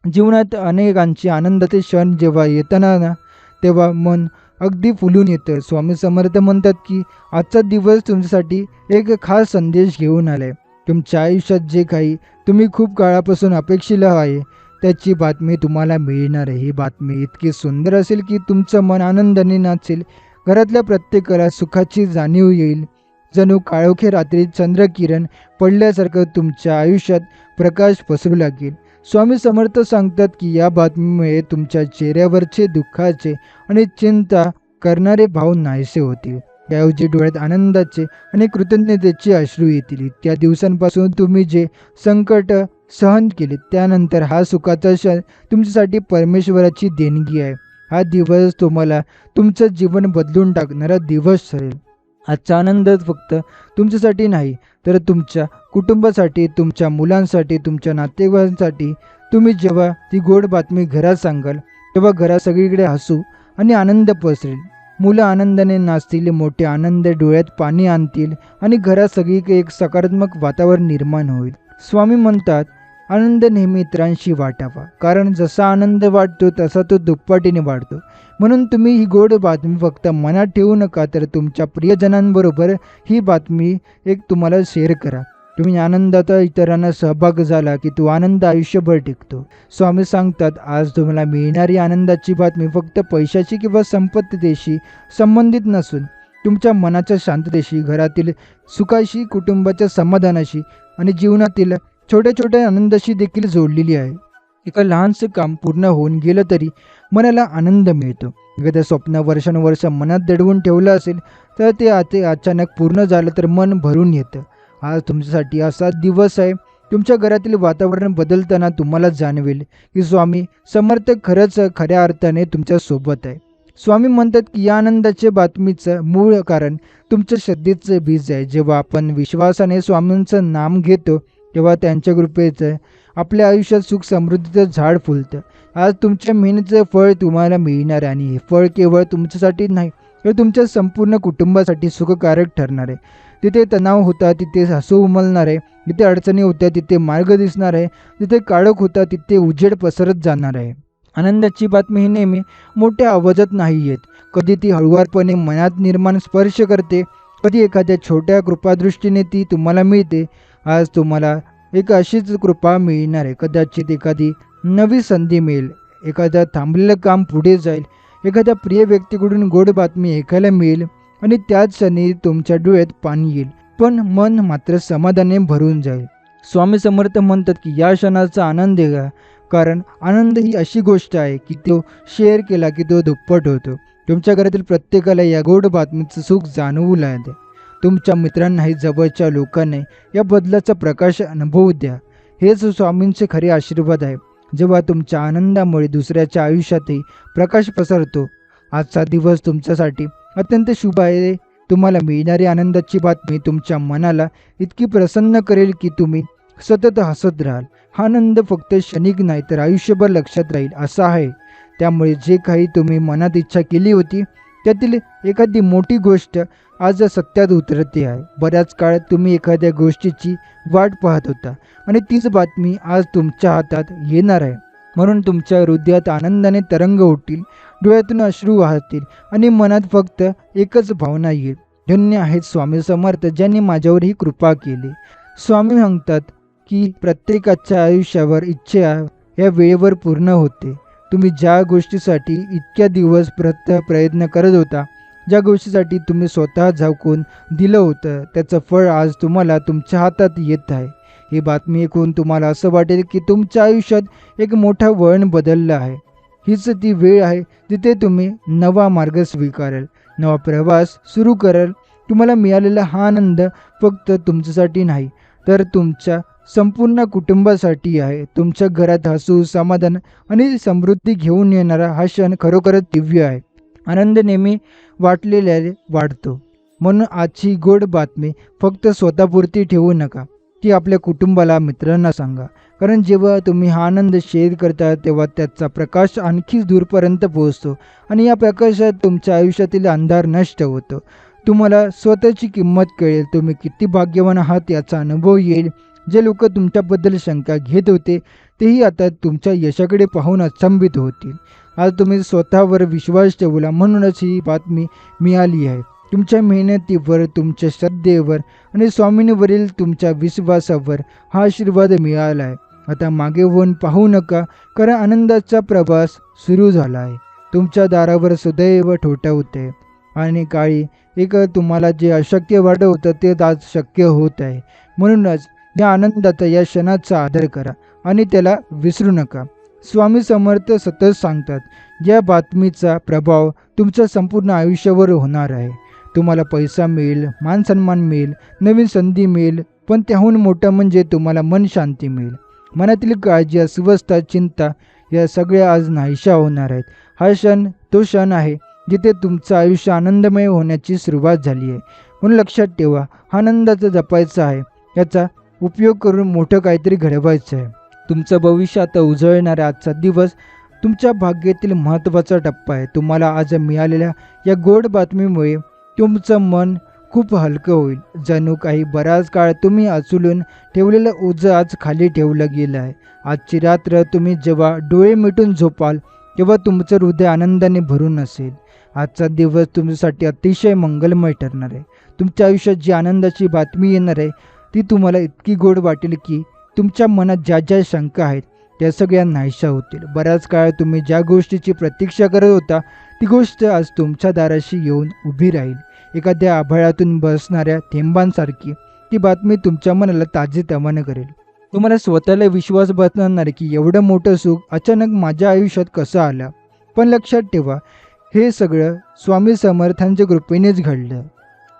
जीवनात अनेकांचे आनंदाचे क्षण जेव्हा येताना ना, तेव्हा मन अगदी फुलून येतं. स्वामी समर्थ म्हणतात की आजचा दिवस तुमच्यासाठी एक खास संदेश घेऊन आलाय. तुमच्या आयुष्यात जे काही तुम्ही खूप काळापासून अपेक्षित आहे त्याची बातमी तुम्हाला मिळणार आहे. ही बातमी इतकी सुंदर असेल की तुमचं मन आनंदाने नाचेल. घरातल्या प्रत्येकाला सुखाची जाणीव येईल. जणू काळोखे रात्री चंद्रकिरण पडल्यासारखं तुमच्या आयुष्यात प्रकाश पसरू लागेल. स्वामी समर्थ सांगतात की या बातमीमुळे तुमच्या चेहऱ्यावरचे दुःखाचे आणि चिंता करणारे भाव नाहीसे होतील. त्याऐवजी डोळ्यात आनंदाचे आणि कृतज्ञतेचे अश्रू येतील. इतक्या दिवसांपासून तुम्ही जे संकट सहन केले त्यानंतर हा सुखाचा क्षण तुमच्यासाठी परमेश्वराची देणगी आहे. हा दिवस तुम्हाला तुमचं जीवन बदलून टाकणारा दिवस ठरेल. आजचा आनंद फक्त तुमच्यासाठी नाही तर तुमच्या कुटुंबासाठी, तुमच्या मुलांसाठी, तुमच्या नातेवाईकांसाठी. तुम्ही जेव्हा ती गोड बातमी घरात सांगाल तेव्हा घरात सगळीकडे हसू आणि आनंद पसरेल. मुलं आनंदाने नाचतील, मोठे आनंद डोळ्यात पाणी आणतील आणि घरात सगळीकडे एक सकारात्मक वातावरण निर्माण होईल. स्वामी म्हणतात आनंद नेहमी इतरांशी वाटावा, कारण जसा आनंद वाटतो तसा तो दुप्पटीने वाढतो. म्हणून तुम्ही ही गोड बातमी फक्त मनात ठेवू नका, तर तुमच्या प्रियजनांबरोबर ही बातमी तुम्हाला शेअर करा. तुम्ही आनंदात इतरांना सहभाग झाला की तो आनंद आयुष्यभर टिकतो. स्वामी सांगतात आज तुम्हाला मिळणारी आनंदाची बातमी फक्त पैशाची किंवा संपत्तीशी संबंधित नसून तुमच्या मनाच्या शांततेशी, घरातील सुखाशी, कुटुंबाच्या समाधानाशी आणि जीवनातील छोट्या छोट्या आनंदाशी देखील जोडलेली आहे. एका लहानसे काम पूर्ण होऊन गेलं तरी मनाला आनंद मिळतो. एखादं स्वप्न वर्षानुवर्ष मनात दडवून ठेवलं असेल तर ते अचानक पूर्ण झालं तर मन भरून येतं. आज तुमच्यासाठी असा दिवस आहे. तुमच्या घरातील वातावरण बदलताना तुम्हाला जाणवेल की स्वामी समर्थ खरंच खऱ्या अर्थाने तुमच्या सोबत आहे. स्वामी म्हणतात की या आनंदाच्या बातमीचं मूळ कारण तुमच्या श्रद्धेचं बीज आहे. जेव्हा आपण विश्वासाने स्वामींचं नाम घेतो तेव्हा त्यांच्या कृपेचं आपल्या आयुष्यात सुख समृद्धीचं झाड फुलतं. आज तुमच्या मेहनतीचं फळ तुम्हाला मिळणार आहे आणि हे फळ केवळ तुमच्यासाठी नाही तर तुमच्या संपूर्ण कुटुंबासाठी सुखकारक ठरणार आहे. तिथे तणाव होता तिथे हसू उमलणार आहे. जिथे अडचणी होत्या तिथे मार्ग दिसणार आहे. जिथे काळोख होता तिथे उजेड पसरत जाणार आहे. आनंदाची बातमी ही नेहमी मोठ्या आवाजात नाही येत. कधी ती हळुवारपणे मनात निर्माण स्पर्श करते, कधी एखाद्या छोट्या कृपादृष्टीने ती तुम्हाला मिळते. आज तुम्हाला एक अशीच कृपा मिळणार आहे. कदाचित एखादी नवी संधी मिळेल, एखादं थांबलेलं काम पुढे जाईल, एखाद्या प्रिय व्यक्तीकडून गोड बातमी ऐकायला मिळेल आणि त्याच क्षणी तुमच्या डोळ्यात पाणी येईल, पण मन मात्र समाधानाने भरून जाईल. स्वामी समर्थ म्हणतात की या क्षणाचा आनंद घ्या, कारण आनंद ही अशी गोष्ट आहे की तो शेअर केला की तो दुप्पट होतो. तुमच्या घरातील प्रत्येकाला या गोड बातमीचं सुख जाणवू लागते. तुमच्या मित्रांनाही, जवळच्या लोकांनाही या बदलाचा प्रकाश अनुभवू द्या. हेच स्वामींचे खरे आशीर्वाद आहे. जेव्हा तुमच्या आनंदामुळे दुसऱ्याच्या आयुष्यातही प्रकाश पसरतो. आजचा दिवस तुमच्यासाठी अत्यंत शुभ आहे. तुम्हाला मिळणारी आनंदाची बातमी तुमच्या मनाला इतकी प्रसन्न करेल की तुम्ही सतत हसत राहाल. हा आनंद फक्त क्षणिक नाही तर आयुष्यभर लक्षात राहील असा आहे. त्यामुळे जे काही तुम्ही मनात इच्छा केली होती त्यातील एखादी मोठी गोष्ट आज सत्यात उतरते आहे. बऱ्याच काळ तुम्ही एखाद्या गोष्टीची वाट पाहत होता आणि तीच बातमी आज तुमच्या हातात येणार आहे. म्हणून तुमच्या हृदयात आनंदाने तरंग उठतील, डोळ्यातून अश्रू वाहतील आणि मनात फक्त एकच भावना येईल, धन्य आहेत स्वामी समर्थ ज्यांनी माझ्यावर ही कृपा केली. स्वामी सांगतात की प्रत्येकाच्या आयुष्यावर इच्छा या वेळेवर पूर्ण होते. तुम्ही ज्या गोष्टीसाठी इतक्या दिवस प्रयत्न करत होता, ज्या गोष्टीसाठी तुम्ही स्वतः झाकून दिलं होतं, त्याचं फळ आज तुम्हाला तुमच्या हातात येत आहे. ही बातमी ऐकून तुम्हाला असं वाटेल की तुमच्या आयुष्यात एक मोठा वळण बदललं आहे. हीच ती वेळ आहे जिथे तुम्ही नवा मार्ग स्वीकाराल, नवा प्रवास सुरू कराल. तुम्हाला मिळालेला हा आनंद फक्त तुमच्यासाठी नाही तर तुमच्या संपूर्ण कुटुंबासाठी आहे. तुमच्या घरात हसू, समाधान आणि समृद्धी घेऊन येणारा हा क्षण खरोखरच दिव्य आहे. आनंद नेहमी वाटलेल्याने वाढतो. म्हणून आजची गोड बातमी फक्त स्वतःपुरती ठेवू नका. ती आपल्या कुटुंबाला, मित्रांना सांगा. कारण जेव्हा तुम्ही हा आनंद शेअर करता तेव्हा त्याचा प्रकाश आणखी दूरपर्यंत पोहोचतो आणि या प्रकाशात तुमच्या आयुष्यातील अंधार नष्ट होतो. तुम्हाला स्वतःची किंमत कळेल. तुम्ही किती भाग्यवान आहात याचा अनुभव येईल. जे लोक तुमच्याबद्दल शंका घेत होते तेही आता तुमच्या यशाकडे पाहून अचंबित होतील. आज तुम्ही स्वतःवर विश्वास ठेवला म्हणूनच ही बातमी मिळाली आहे. तुमच्या मेहनतीवर, तुमच्या श्रद्धेवर आणि स्वामींवरील तुमच्या विश्वासावर हा आशीर्वाद मिळाला आहे. आता मागे वळून पाहू नका, कारण आनंदाचा प्रवास सुरू झाला आहे. तुमच्या दारावर सदैव ठोठावते आणि काळी एक तुम्हाला जे अशक्य वाटत होतं ते आज शक्य होत आहे. म्हणूनच या आनंदाचा, या क्षणाचा आदर करा आणि त्याला विसरू नका. स्वामी समर्थ सतत सांगतात, या बातमीचा प्रभाव तुमच्या संपूर्ण आयुष्यावर होणार आहे. तुम्हाला पैसा मिळेल, मान सन्मान मिळेल, नवीन संधी मिळेल, पण त्याहून मोठं म्हणजे तुम्हाला मन शांती मिळेल. मनातील काळजी, अस्वस्थता, चिंता या सगळ्या आज नाहीशा होणार आहेत. हा क्षण तो क्षण आहे जिथे तुमचं आयुष्य आनंदमय होण्याची सुरुवात झाली आहे. म्हणून लक्षात ठेवा, हा आनंदाचा जपायचा आहे. याचा उपयोग करून मोठं काहीतरी घडवायचं आहे. तुमचं भविष्य आता उजळणारा आजचा दिवस तुमच्या भाग्यातील महत्त्वाचा टप्पा आहे. तुम्हाला आज मिळालेल्या या गोड बातमीमुळे तुमचं मन खूप हलकं होईल. जणू काही बराच काळ तुम्ही उचलून ठेवलेलं ओझं आज खाली ठेवलं गेलं आहे. आजची रात्र तुम्ही जेव्हा डोळे मिटून झोपाल तेव्हा तुमचं हृदय आनंदाने भरून असेल. आजचा दिवस तुमच्यासाठी अतिशय मंगलमय ठरणार आहे. तुमच्या आयुष्यात जी आनंदाची बातमी येणार आहे ती तुम्हाला इतकी गोड वाटेल की तुमच्या मनात ज्या ज्या शंका आहेत त्या सगळ्या नाहीशा होतील. बऱ्याच काळ तुम्ही ज्या गोष्टीची प्रतीक्षा करत होता ती गोष्ट आज तुमच्या दाराशी येऊन उभी राहील. एखाद्या आभाळातून बसणाऱ्या थेंबांसारखी ती बातमी तुमच्या मनाला ताजेतवाने करेल. तुम्हाला स्वतःला विश्वास बसणार की एवढं मोठं सुख अचानक माझ्या आयुष्यात कसं आलं. पण लक्षात ठेवा, हे सगळं स्वामी समर्थांच्या कृपेनेच घडलं.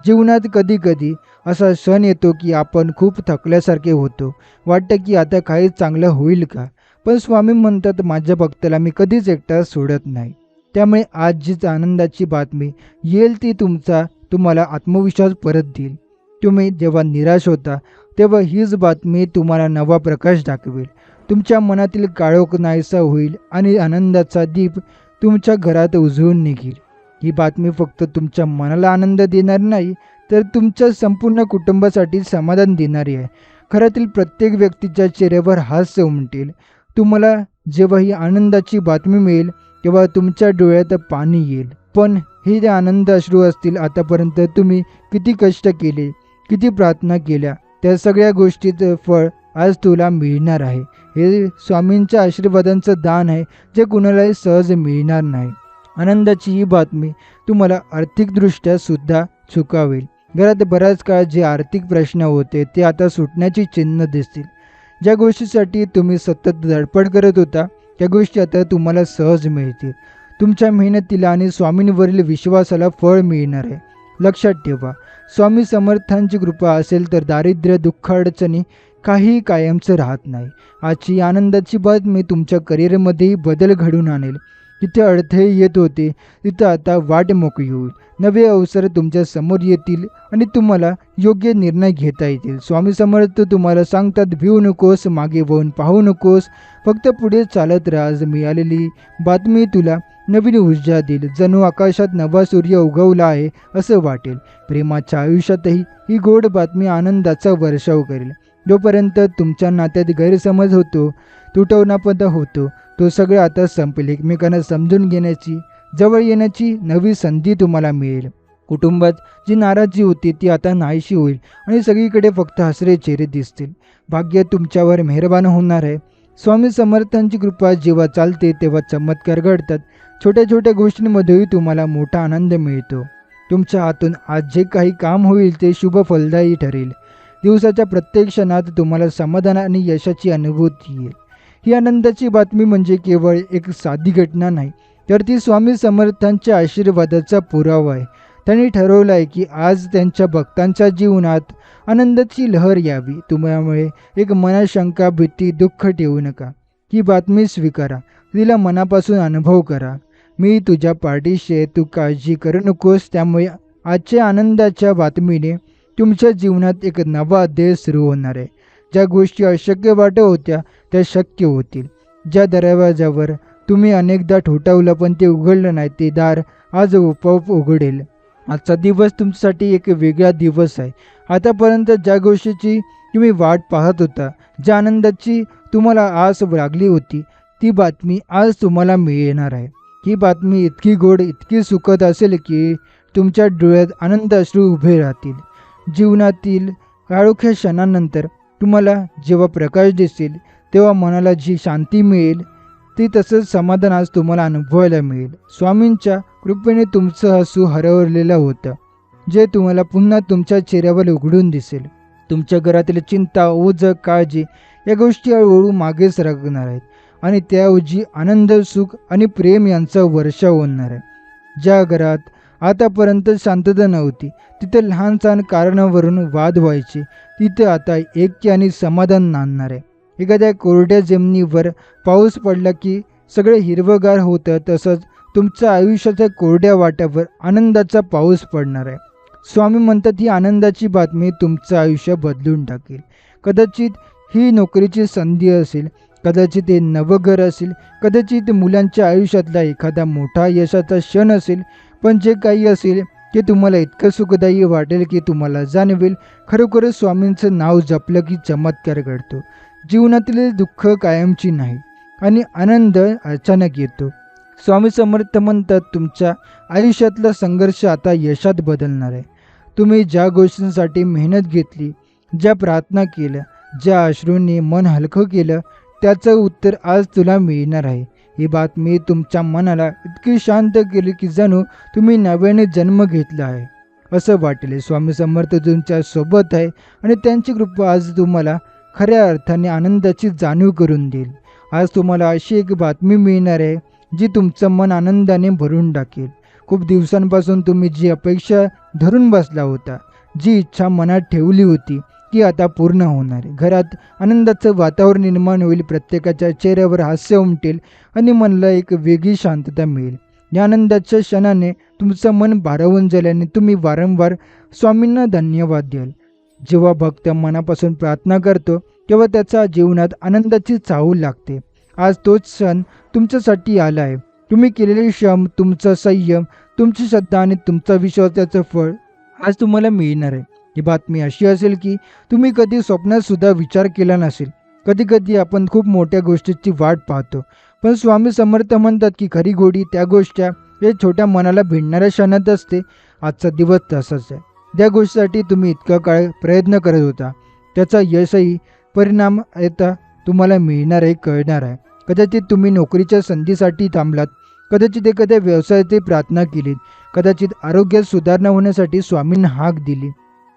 जीवनात कधी कधी असा क्षण येतो की आपण खूप थकल्यासारखे होतो. वाटतं की आता काही चांगलं होईल का. पण स्वामी म्हणतात, माझ्या भक्ताला मी कधीच एकटा सोडत नाही. त्यामुळे आज जीच आनंदाची बातमी येईल ती तुम्हाला आत्मविश्वास परत देईल. तुम्ही जेव्हा निराश होता तेव्हा हीच बातमी तुम्हाला नवा प्रकाश दाखवेल. तुमच्या मनातील काळोख नाहीसा होईल आणि आनंदाचा दीप तुमच्या घरात उजळून निघेल. ही बातमी फक्त तुमच्या मनाला आनंद देणार नाही तर तुमच्या संपूर्ण कुटुंबासाठी समाधान देणारी आहे. घरातील प्रत्येक व्यक्तीच्या चेहऱ्यावर हास्य उमटेल. तुम्हाला जेव्हा ही आनंदाची बातमी मिळेल तेव्हा तुमच्या डोळ्यात पाणी येईल. पण हे जे आनंद अश्रू असतील, आतापर्यंत तुम्ही किती कष्ट केले, किती प्रार्थना केल्या, त्या सगळ्या गोष्टीचं फळ आज तुला मिळणार आहे. हे स्वामींच्या आशीर्वादांचं दान आहे जे कुणालाही सहज मिळणार नाही. आनंदाची ही बातमी तुम्हाला आर्थिकदृष्ट्या सुद्धा चुकावेल. घरात बराच काळ जे आर्थिक प्रश्न होते ते आता सुटण्याची चिन्ह दिसतील. ज्या गोष्टीसाठी तुम्ही सतत धडपड करत होता त्या गोष्टी आता तुम्हाला सहज मिळतील. तुमच्या मेहनतीला आणि स्वामींवरील विश्वासाला फळ मिळणार आहे. लक्षात ठेवा, स्वामी समर्थांची कृपा असेल तर दारिद्र्य, दुःख, अडचणी काही कायमचं राहत नाही. आजची आनंदाची बातमी तुमच्या करिअरमध्येही बदल घडून आणेल. जिथे अडथळे येत होते तिथं आता वाट मोकळी होईल. नवे अवसर तुमच्या समोर येतील आणि तुम्हाला योग्य निर्णय घेता येतील. स्वामी समर्थ तुम्हाला सांगतात, भिवू नकोस, मागे वळून पाहू नकोस, फक्त पुढे चालत राहा. आज मिळालेली बातमी तुला नवीन ऊर्जा देईल. जणू आकाशात नवा सूर्य उगवला आहे असं वाटेल. प्रेमाच्या आयुष्यातही ही गोड बातमी आनंदाचा वर्षाव करेल. जोपर्यंत तुमच्या नात्यात गैरसमज होतो, तुटवणापणा होतो, तो सगळं आता संपेल. एकमेकांना समजून घेण्याची, जवळ येण्याची नवी संधी तुम्हाला मिळेल. कुटुंबात जी नाराजी होती ती आता नाहीशी होईल आणि सगळीकडे फक्त हसरे चेहरे दिसतील. भाग्य तुमच्यावर मेहरबान होणार आहे. स्वामी समर्थांची कृपा जेव्हा चालते तेव्हा चमत्कार घडतात. छोट्या छोट्या गोष्टींमध्येही तुम्हाला मोठा आनंद मिळतो. तुमच्या हातून आज जे काही काम होईल ते शुभ फलदायी ठरेल. दिवसाच्या प्रत्येक क्षणात तुम्हाला समाधान आणि यशाची अनुभूती येईल. ही आनंदाची बातमी म्हणजे केवळ एक साधी घटना नाही, तर ती स्वामी समर्थांच्या आशीर्वादाचा पुरावा आहे. त्यांनी ठरवलं आहे की आज त्यांच्या भक्तांच्या जीवनात आनंदाची लहर यावी. तुम्हामुळे एक मनात शंका, भीती, दुःख ठेवू नका. ही बातमी स्वीकारा, तिला मनापासून अनुभव करा. मी तुझ्या पाठीशी आहे, तू काळजी करू नकोस. त्यामुळे आजच्या आनंदाच्या बातमीने तुमच्या जीवनात एक नवा अध्याय सुरू होणार आहे. ज्या गोष्टी अशक्य वाटत होत्या त्या शक्य होतील. ज्या दरवाजावर तुम्ही अनेकदा ठोठावलं पण ते उघडलं नाही, ते दार आज आपोआप उघडेल. आजचा दिवस तुमच्यासाठी एक वेगळा दिवस आहे. आतापर्यंत ज्या गोष्टीची तुम्ही वाट पाहत होता, ज्या आनंदाची तुम्हाला आस लागली होती, ती बातमी आज तुम्हाला मिळणार आहे. ही बातमी इतकी गोड, इतकी सुखद असेल की तुमच्या डोळ्यात आनंद अश्रू उभे राहतील. जीवनातील काळोख्या क्षणांनंतर तुम्हाला जेव्हा प्रकाश दिसेल, तेव्हा मनाला जी शांती मिळेल, ती तसंच समाधान आज तुम्हाला अनुभवायला मिळेल. स्वामींच्या कृपेने तुमचं हसू हरवलेलं होतं, जे तुम्हाला पुन्हा तुमच्या चेहऱ्यावर उघडून दिसेल. तुमच्या घरातील चिंता, ओझं, काळजी या गोष्टी हळूहळू मागे सरकणार आहेत आणि त्याऐवजी आनंद, सुख आणि प्रेम यांचा वर्षाव होणार आहे. ज्या घरात आतापर्यंत शांतता नव्हती, तिथे लहान सहान कारणावरून वाद व्हायचे, तिथे आता ऐक्य आणि समाधान नांदणार आहे. एखाद्या कोरड्या जमिनीवर पाऊस पडला की सगळे हिरवगार होतं, तसंच तुमच्या आयुष्याच्या कोरड्या वाट्यावर आनंदाचा पाऊस पडणार आहे. स्वामी म्हणतात ही आनंदाची बातमी तुमचं आयुष्य बदलून टाकेल. कदाचित ही नोकरीची संधी असेल, कदाचित हे नवं घर असेल, कदाचित मुलांच्या आयुष्यातला एखादा मोठा यशाचा क्षण असेल. पण जे काही असेल ते तुम्हाला इतकं सुखदायी वाटेल की तुम्हाला जाणवेल खरोखरच स्वामींचं नाव जपलं की चमत्कार घडतो. जीवनातील दुःख कायमची नाही आणि आनंद अचानक येतो. स्वामी समर्थ म्हणतात तुमच्या आयुष्यातला संघर्ष आता यशात बदलणार आहे. तुम्ही ज्या गोष्टींसाठी मेहनत घेतली, ज्या प्रार्थना केल्या, ज्या अश्रूंनी मन हलकं केलं, त्याचं उत्तर आज तुला मिळणार आहे. ही बातमी तुमच्या मनाला इतकी शांत केली की जणू तुम्ही नव्याने जन्म घेतला आहे असं वाटेल. स्वामी समर्थ तुमच्या सोबत आहे आणि त्यांची कृपा आज तुम्हाला खऱ्या अर्थाने आनंदाची जाणीव करून देईल. आज तुम्हाला अशी एक बातमी मिळणार आहे जी तुमचं मन आनंदाने भरून टाकेल. खूप दिवसांपासून तुम्ही जी अपेक्षा धरून बसला होता, जी इच्छा मनात ठेवली होती, ती आता पूर्ण होणार आहे. घरात आनंदाचं वातावरण निर्माण होईल, प्रत्येकाच्या चेहऱ्यावर हास्य उमटेल आणि मनाला एक वेगळी शांतता मिळेल. या आनंदाच्या क्षणाने तुमचं मन भारावून जाईल आणि तुम्ही वारंवार स्वामींना धन्यवाद द्याल. जेव्हा भक्त मनापासून प्रार्थना करतो तेव्हा त्याच्या जीवनात आनंदाची चाहूल लागते. आज तोच क्षण तुमच्यासाठी आला आहे. तुम्ही केलेले श्रम, तुमचा संयम, तुमची श्रद्धा आणि तुमचा विश्वास याचं फळ आज तुम्हाला मिळणार आहे. ही बातमी अशी असेल की तुम्ही कधी स्वप्नात सुद्धा विचार केला नसेल. कधी कधी आपण खूप मोठ्या गोष्टीची वाट पाहतो, पण स्वामी समर्थ म्हणतात की खरी गोडी त्या गोष्टी या छोट्या मनाला भिडणाऱ्या क्षणात असते. आजचा दिवस तसाच आहे. ज्या गोष्टीसाठी तुम्ही इतका काळ प्रयत्न करत होता त्याचा यशही परिणाम येता तुम्हाला मिळणार आहे, कळणार आहे. कदाचित तुम्ही नोकरीच्या संधीसाठी थांबलात, कदाचित एखाद्या व्यवसायाची प्रार्थना केलीत, कदाचित आरोग्यात सुधारणा होण्यासाठी स्वामींना हाक दिली,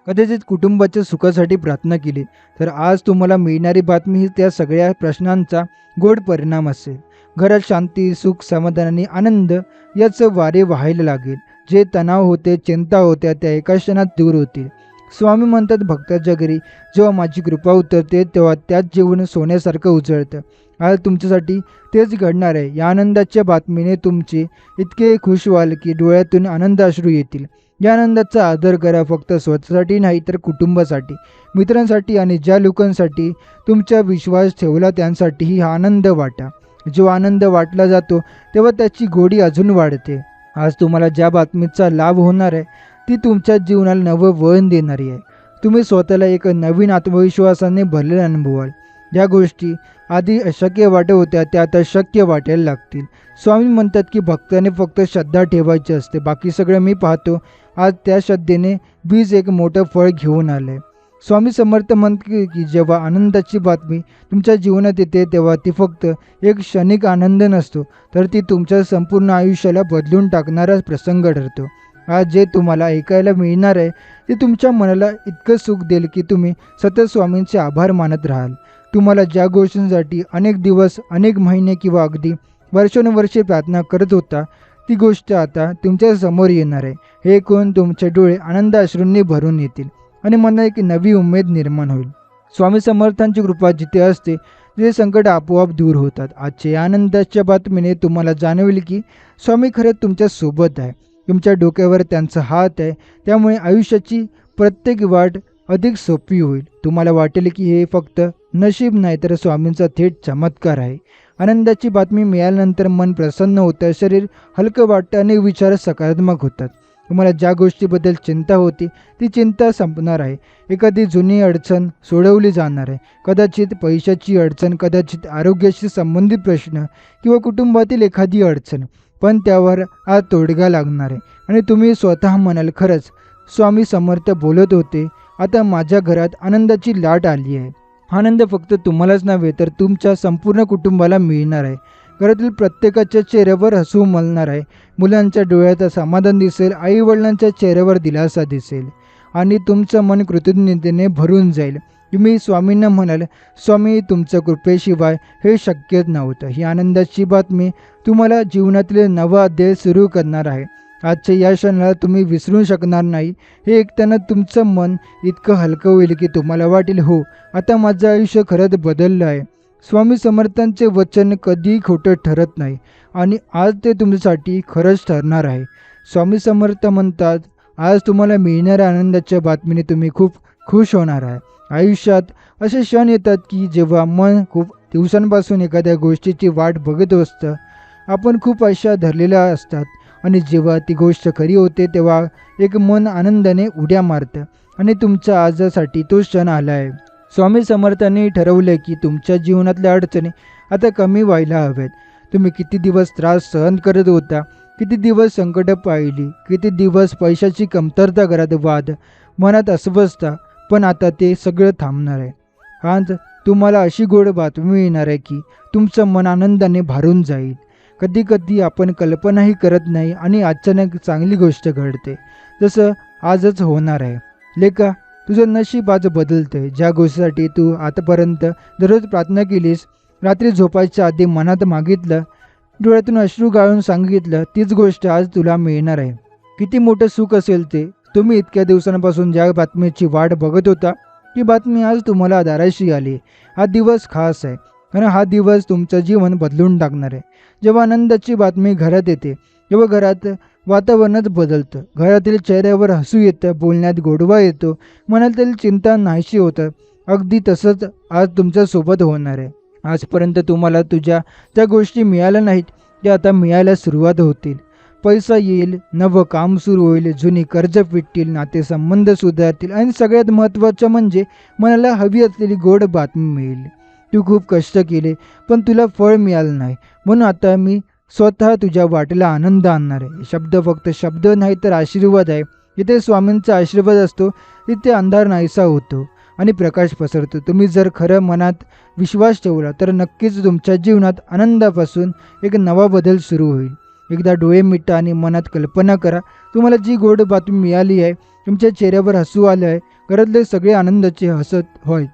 कदाचित कुटुंबाच्या सुखासाठी प्रार्थना केली, तर आज तुम्हाला मिळणारी बातमी ही त्या सगळ्या प्रश्नांचा गोड परिणाम असेल. घरात शांती, सुख, समाधान आणि आनंद याचं वारे वाहायला लागेल. जे तणाव होते, चिंता होत्या, त्या एका क्षणात दूर होतील. स्वामी म्हणतात भक्ताच्या घरी जेव्हा माझी कृपा उतरते तेव्हा त्याच जीवन सोन्यासारखं उजळतं. आज तुमच्यासाठी तेच घडणार आहे. या आनंदाच्या बातमीने तुमचे इतके खुश व्हाल की डोळ्यातून आनंद अश्रू येतील. या आनंदाचा आदर करा, फक्त स्वतःसाठी नाही तर कुटुंबासाठी, मित्रांसाठी आणि ज्या लोकांसाठी तुमचा विश्वास ठेवला त्यांसाठीही हा आनंद वाटा. जेव्हा आनंद वाटला जातो तेव्हा त्याची गोडी अजून वाढते. आज तुम्हाला ज्या बातमीचा लाभ होणार आहे ती तुमच्या जीवनाला नवं वळण देणारी आहे. तुम्ही स्वतःला एक नवीन आत्मविश्वासाने भरलेला अनुभवाल. ज्या गोष्टी आधी अशक्य वाटत होत्या त्या आता शक्य वाटायला लागतील. स्वामी म्हणतात की भक्ताने फक्त श्रद्धा ठेवायची असते, बाकी सगळं मी पाहतो. आज त्या श्रद्धेने बीज एक मोठं फळ घेऊन आलंय. स्वामी समर्थ म्हणतात की जेव्हा आनंदाची बातमी तुमच्या जीवनात येते तेव्हा ती फक्त एक क्षणिक आनंद नसतो, तर ती तुमच्या संपूर्ण आयुष्याला बदलून टाकणारा प्रसंग ठरतो. आज जे तुम्हाला ऐकायला मिळणार आहे ते तुमच्या मनाला इतकं सुख देईल की तुम्ही सतत स्वामींचे आभार मानत राहाल. तुम्हाला ज्या गोष्टींसाठी अनेक दिवस, अनेक महिने किंवा अगदी वर्षानुवर्षे प्रार्थना करत होता ती गोष्ट आता तुमच्या समोर येणार आहे. हे ऐकून तुमचे डोळे आनंद अश्रूंनी भरून येतील आणि मनात एक नवी उमेद निर्माण होईल. स्वामी समर्थांची कृपा जिथे असते तिथे संकट आपोआप दूर होतात. आजच्या या आनंदाच्या बातमीने तुम्हाला जाणवेल की स्वामी खरंच तुमच्या सोबत आहे. तुमच्या डोक्यावर त्यांचा हात आहे. त्यामुळे आयुष्याची प्रत्येक वाट अधिक सोपी होईल. तुम्हाला वाटेल की हे फक्त नशीब नाही तर स्वामींचा थेट चमत्कार आहे. आनंदाची बातमी मिळाल्यानंतर मन प्रसन्न होतं, शरीर हलकं वाटतं आणि विचार सकारात्मक होतात. तुम्हाला ज्या गोष्टीबद्दल चिंता होती ती चिंता संपणार आहे. एखादी जुनी अडचण सोडवली जाणार आहे. कदाचित पैशाची अडचण, कदाचित आरोग्याशी संबंधित प्रश्न किंवा कुटुंबातील एखादी अडचण, पण त्यावर आज तोडगा लागणार आहे. आणि तुम्ही स्वतः म्हणाल, खरंच स्वामी समर्थ बोलत होते. आता माझ्या घरात आनंदाची लाट आली आहे. आनंद फक्त तुम्हालाच नव्हे तर तुमच्या संपूर्ण कुटुंबाला मिळणार आहे. घरातील प्रत्येकाच्या चेहऱ्यावर हसू उमलणार आहे. मुलांच्या डोळ्यात समाधान दिसेल, आईवडिलांच्या चेहऱ्यावर दिलासा दिसेल आणि तुमचं मन कृतज्ञतेने भरून जाईल. तुम्ही स्वामींना म्हणाल, स्वामी तुमच्या कृपेशिवाय हे शक्यच नव्हतं. ही आनंदाची बातमी तुम्हाला जीवनातील नवा अध्याय सुरू करणार आहे. आजच्या या क्षणाला तुम्ही विसरू शकणार नाही. हे ऐकताना तुमचं मन इतकं हलकं होईल की तुम्हाला वाटेल, हो आता माझं आयुष्य खरंच बदललं आहे. स्वामी समर्थांचे वचन कधीही खोटं ठरत नाही आणि आज ते तुमच्यासाठी खरंच ठरणार आहे. स्वामी समर्थ म्हणतात, आज तुम्हाला मिळणाऱ्या आनंदाच्या बातमीने तुम्ही खूप खुश होणार आहे. आयुष्यात असे क्षण येतात की जेव्हा मन खूप दिवसांपासून एखाद्या गोष्टीची वाट बघत असतं. आपण खूप आशा धरलेल्या असतात आणि जेव्हा ती गोष्ट खरी होते तेव्हा एक मन आनंदाने उड्या मारतं आणि तुमच्या आजसाठी तो क्षण आला आहे. स्वामी समर्थांनी ठरवलं की तुमच्या जीवनातल्या अडचणी आता कमी व्हायला हव्यात. तुम्ही किती दिवस त्रास सहन करत होता, किती दिवस संकट पाहिली, किती दिवस पैशाची कमतरता, घरात वाद, मनात अस्वस्थता, पण आता ते सगळं थांबणार आहे. आज तुम्हाला अशी गोड बातमी मिळणार आहे की तुमचं मन आनंदाने भरून जाईल. कधी कधी आपण कल्पनाही करत नाही आणि अचानक चांगली गोष्ट घडते, जसं आजच होणार आहे. लेका, तुझं नशीब आज बदलतंय. ज्या गोष्टीसाठी तू आतापर्यंत दररोज प्रार्थना केलीस, रात्री झोपायच्या आधी मनात मागितलं, डोळ्यातून अश्रू गाळून सांगितलं, तीच गोष्ट आज तुला मिळणार आहे. किती मोठं सुख असेल ते. तुम्ही इतक्या दिवसांपासून ज्या बातमीची वाट बघत होता ती बातमी आज तुम्हाला दाराशी आली. हा दिवस खास आहे कारण हा दिवस तुमचं जीवन बदलून टाकणार आहे. जेव्हा आनंदाची बातमी घरात येते तेव्हा घरात वातावरणच बदलतं. घरातील चेहऱ्यावर हसू येतं, बोलण्यात गोडवा येतो, मनातील चिंता नाहीशी होतं. अगदी तसंच आज तुमच्यासोबत होणार आहे. आजपर्यंत तुम्हाला त्या गोष्टी मिळाल्या नाहीत, त्या आता मिळायला सुरुवात होतील. पैसा येईल, नवं काम सुरू होईल, जुनी कर्ज फिटतील, नातेसंबंध सुधारतील आणि सगळ्यात महत्त्वाचं म्हणजे मनाला हवी असलेली गोड बातमी मिळेल. तू खूप कष्ट केले पण तुला फळ मिळालं नाही, म्हणून आता मी स्वतः तुझ्या वाटेला आनंद आणणार आहे. शब्द फक्त शब्द नाही तर आशीर्वाद आहे. जिथे स्वामींचा आशीर्वाद असतो तिथे अंधार नाहीसा होतो आणि प्रकाश पसरतो. तुम्ही जर खरं मनात विश्वास ठेवला तर नक्कीच तुमच्या जीवनात आनंदापासून एक नवा बदल सुरू होईल. एकदा डोळे मिटा आणि मनात कल्पना करा, तुम्हाला जी गोड बातमी मिळाली आहे, तुमच्या चेहऱ्यावर हसू आलं आहे, घरातले सगळे आनंदाचे हसत होय.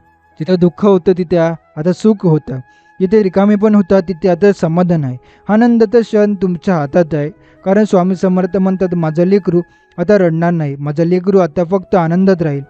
जिथं दुःख होतं तिथे आता सुख होतं, जिथे रिकामी पण होता तिथे आता समाधान आहे. आनंदाचा क्षण तुमच्या हातात आहे. कारण स्वामी समर्थ म्हणतात, माझं लेकरू आता रडणार नाही, माझं लेकरू आता फक्त आनंदात राहील.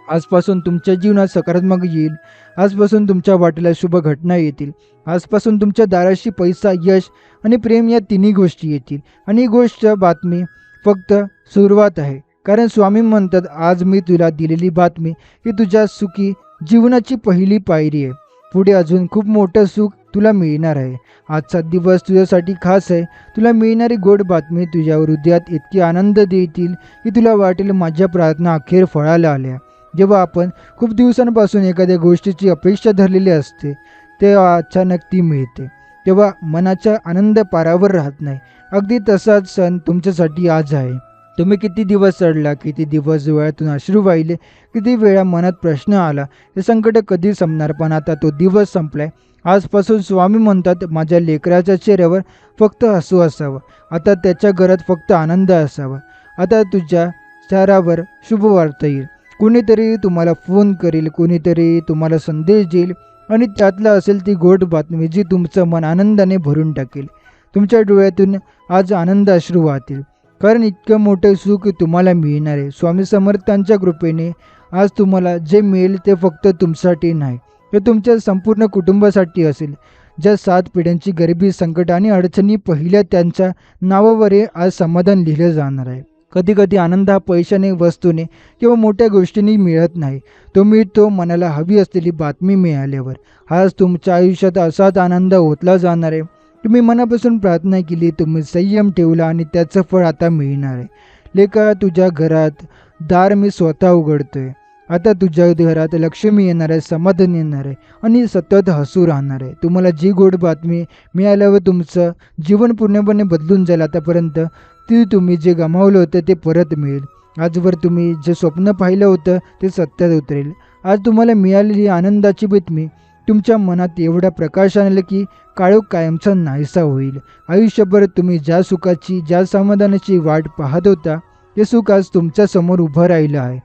आजपासून तुमच्या जीवनात सकारात्मक येईल. आजपासून तुमच्या वाटेला शुभ घटना येतील. आजपासून तुमच्या दाराशी पैसा, यश आणि प्रेम या तिन्ही गोष्टी येतील. आणि ही गोष्ट बातमी फक्त सुरुवात आहे. कारण स्वामी म्हणतात, आज मी तुला दिलेली बातमी ही तुझ्या सुखी जीवनाची पहिली पायरी आहे. पुढे अजून खूप मोठं सुख तुला मिळणार आहे. आजचा दिवस तुझ्यासाठी खास आहे. तुला मिळणारी गोड बातमी तुझ्या हृदयात इतकी आनंद देतील की तुला वाटेल माझ्या प्रार्थना अखेर फळाला आल्या. जेव्हा आपण खूप दिवसांपासून एखाद्या गोष्टीची अपेक्षा धरलेली असते तेव्हा अचानक ती मिळते, तेव्हा मनाचा आनंद पारावर राहत नाही. अगदी तसाच सण तुमच्यासाठी आज आहे. तुम्ही किती दिवस चढला, किती दिवस डोळ्यातून अश्रू वाहिले, किती वेळा मनात प्रश्न आला, हे संकट कधी संपणार, पण आता तो दिवस संपलाय. आजपासून स्वामी म्हणतात, माझ्या लेकराच्या चेहऱ्यावर फक्त हसू असावं, आता त्याच्या घरात फक्त आनंद असावा. आता तुझ्या चेहऱ्यावर शुभ वार्ता येईल. कोणीतरी तुम्हाला फोन करेल, कोणीतरी तुम्हाला संदेश देईल आणि त्यातला असेल ती गोड बातमी जी तुमचं मन आनंदाने भरून टाकेल. तुमच्या डोळ्यातून आज आनंद अश्रू वाहतील, कारण इतकं मोठं सुख तुम्हाला मिळणार आहे. स्वामी समर्थांच्या कृपेने आज तुम्हाला जे मिळेल ते फक्त तुमच्यासाठी नाही, ते तुमच्या संपूर्ण कुटुंबासाठी असेल. ज्या 7 पिढ्यांची गरिबी, संकट आणि अडचणी पहिल्या त्यांच्या नावावर आज समाधान लिहिलं जाणार आहे. कधी आनंद हा पैशाने, वस्तूने किंवा मोठ्या गोष्टींनी मिळत नाही. तो मिळतो मनाला हवी असलेली बातमी मिळाल्यावर. आज तुमच्या आयुष्यात असाच आनंद ओतला जाणार आहे. तुम्ही मनापासून प्रार्थना केली, तुम्ही संयम ठेवला आणि त्याचं फळ आता मिळणार आहे. लेका, तुझ्या घरात दार मी स्वतः उघडतोय. आता तुझ्या घरात लक्ष्मी येणार आहे, समाधान येणार आहे आणि सतत हसू राहणार आहे. तुम्हाला जी गोड बातमी मिळाल्यावर तुमचं जीवन पूर्णपणे बदलून जाईल. आतापर्यंत तुम्ही जे गमावलं होतं ते परत मिळेल. आजवर तुम्ही जे स्वप्न पाहिलं होतं ते सत्यात उतरेल. आज तुम्हाला मिळालेली आनंदाची बातमी तुमच्या मनात एवढा प्रकाश आणेल की काळोख कायमचा नाहीसा होईल. आयुष्यभर तुम्ही ज्या सुखाची, ज्या समाधानाची वाट पाहत होता ते सुख आज तुमच्या समोर उभं राहिलं आहे.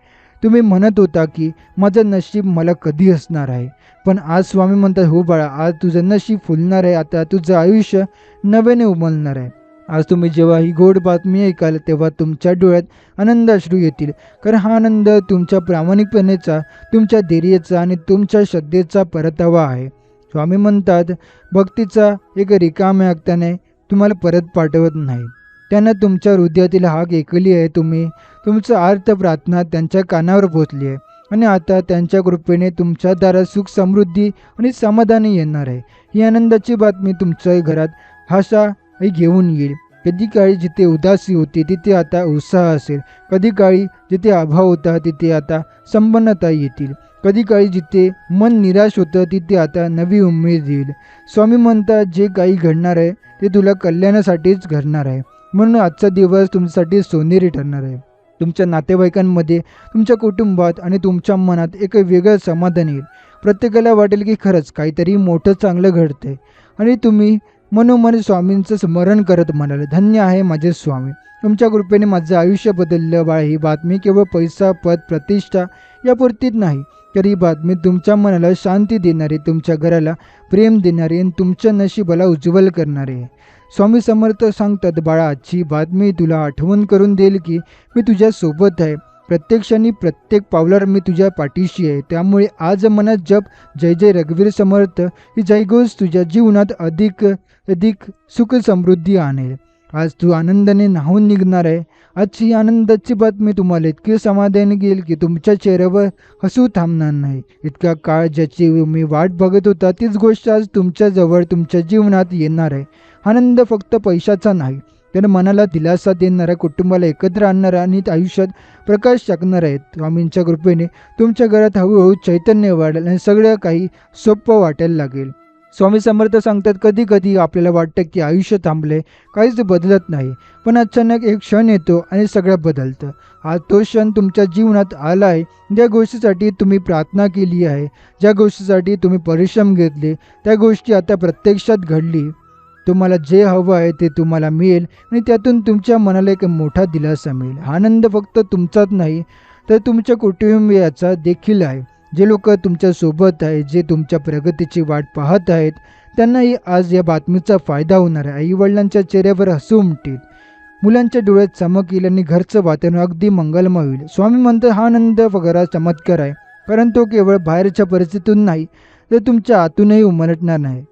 तुम्ही म्हणत होता की माझं नशीब मला कधी असणार आहे, पण आज स्वामी म्हणतात, हो बाळा, आज तुझं नशीब फुलणार आहे. आता तुझं आयुष्य नव्याने उमलणार आहे. आज तुम्ही जेव्हा ही गोड बातमी ऐकाल तेव्हा तुमच्या डोळ्यात आनंद अश्रू येतील, कारण हा आनंद तुमच्या प्रामाणिकपणेचा, तुमच्या धैर्याचा आणि तुमच्या श्रद्धेचा परतावा आहे. स्वामी म्हणतात, भक्तीचा एक रिकाम्या हक्काने तुम्हाला परत पाठवत नाही. त्यानं तुमच्या हृदयातील हाक ऐकली आहे. तुमचं आर्त प्रार्थना त्यांच्या कानावर पोचली आहे आणि आता त्यांच्या कृपेने तुमच्या दारात सुख, समृद्धी आणि समाधानी येणार आहे. ही आनंदाची बातमी तुमच्या घरात आशा घेऊन येईल. कधी काळी जिथे उदासी होती तिथे आता उत्साह असेल. कधी काळी जिथे अभाव होता तिथे आता संपन्नता येतील. कधी काळी जिथे मन निराश होतं तिथे आता नवी उमेद येईल. स्वामी म्हणतात, जे काही घडणार आहे ते तुला कल्याणासाठीच घडणार आहे. म्हणून आजचा दिवस तुमच्यासाठी सोनेरी ठरणार आहे. तुमच्या नातेवाईकांमध्ये, तुमच्या कुटुंबात आणि तुमच्या मनात एक वेगळं समाधान येईल. प्रत्येकाला वाटेल की खरंच काहीतरी मोठं चांगलं घडतंय आणि तुम्ही मनोमन स्वामींचं स्मरण करत म्हणाले, धन्य आहे माझे स्वामी, तुमच्या कृपेने माझं आयुष्य बदललं. बाळ, ही बातमी केवळ पैसा, पद, प्रतिष्ठा यापुरतीच नाही, तर ही बातमी तुमच्या मनाला शांती देणारी, तुमच्या घराला प्रेम देणारी आणि तुमच्या नशिबाला उज्ज्वल करणारी आहे. स्वामी समर्थ सांगतात, बाळा, आजची बातमी तुला आठवण करून देईल की मी तुझ्या सोबत आहे. प्रत्येक क्षणी, प्रत्येक पावलावर मी तुझ्या पाठीशी आहे. त्यामुळे आज मनात जप, जय जय रघुवीर समर्थ ही जयघोष तुझ्या जीवनात अधिक सुख समृद्धी आणेल. आज तू आनंदाने न्हावून निघणार आहे. आजची आनंदाची बातमी तुम्हाला इतके समाधान घेईल की तुमच्या चेहऱ्यावर हसू थांबणार नाही. इतका काळ ज्याची मी वाट बघत होता तीच गोष्ट आज तुमच्याजवळ, तुमच्या जीवनात येणार आहे. आनंद फक्त पैशाचा नाही, तर मनाला दिलासा देणारा, कुटुंबाला एकत्र आणणारा आणि आयुष्यात प्रकाश टाकणार आहे. स्वामींच्या कृपेने तुमच्या घरात हळूहळू चैतन्य वाढेल आणि सगळं काही सोपं वाटायला लागेल. स्वामी समर्थ सांगतात, कधी कधी आपल्याला वाटतं की आयुष्य थांबले, काहीच बदलत नाही, पण अचानक एक क्षण येतो आणि सगळं बदलतं. आज तो क्षण तुमच्या जीवनात आला आहे. ज्या गोष्टीसाठी तुम्ही प्रार्थना केली आहे, ज्या गोष्टीसाठी तुम्ही परिश्रम घेतले, त्या गोष्टी आता प्रत्यक्षात घडली. तुम्हाला जे हवं आहे ते तुम्हाला मिळेल आणि त्यातून तुमच्या मनाला एक मोठा दिलासा मिळेल. आनंद फक्त तुमचाच नाही, तर तुमच्या कुटुंबियाचा देखील आहे. जे लोक तुमच्या सोबत आहे, जे तुमच्या प्रगतीची वाट पाहत आहेत, त्यांनाही आज या बातमीचा फायदा होणार आहे. आईवडिलांच्या चेहऱ्यावर हसू उमटेल, मुलांच्या डोळ्यात चमक येईल आणि घरचं वातावरण अगदी मंगलमय होईल. स्वामी म्हणतात, हा आनंद वगैरे चमत्कार आहे, कारण तो केवळ बाहेरच्या परिस्थितीतून नाही, तर तुमच्या आतूनही उमटणार नाही.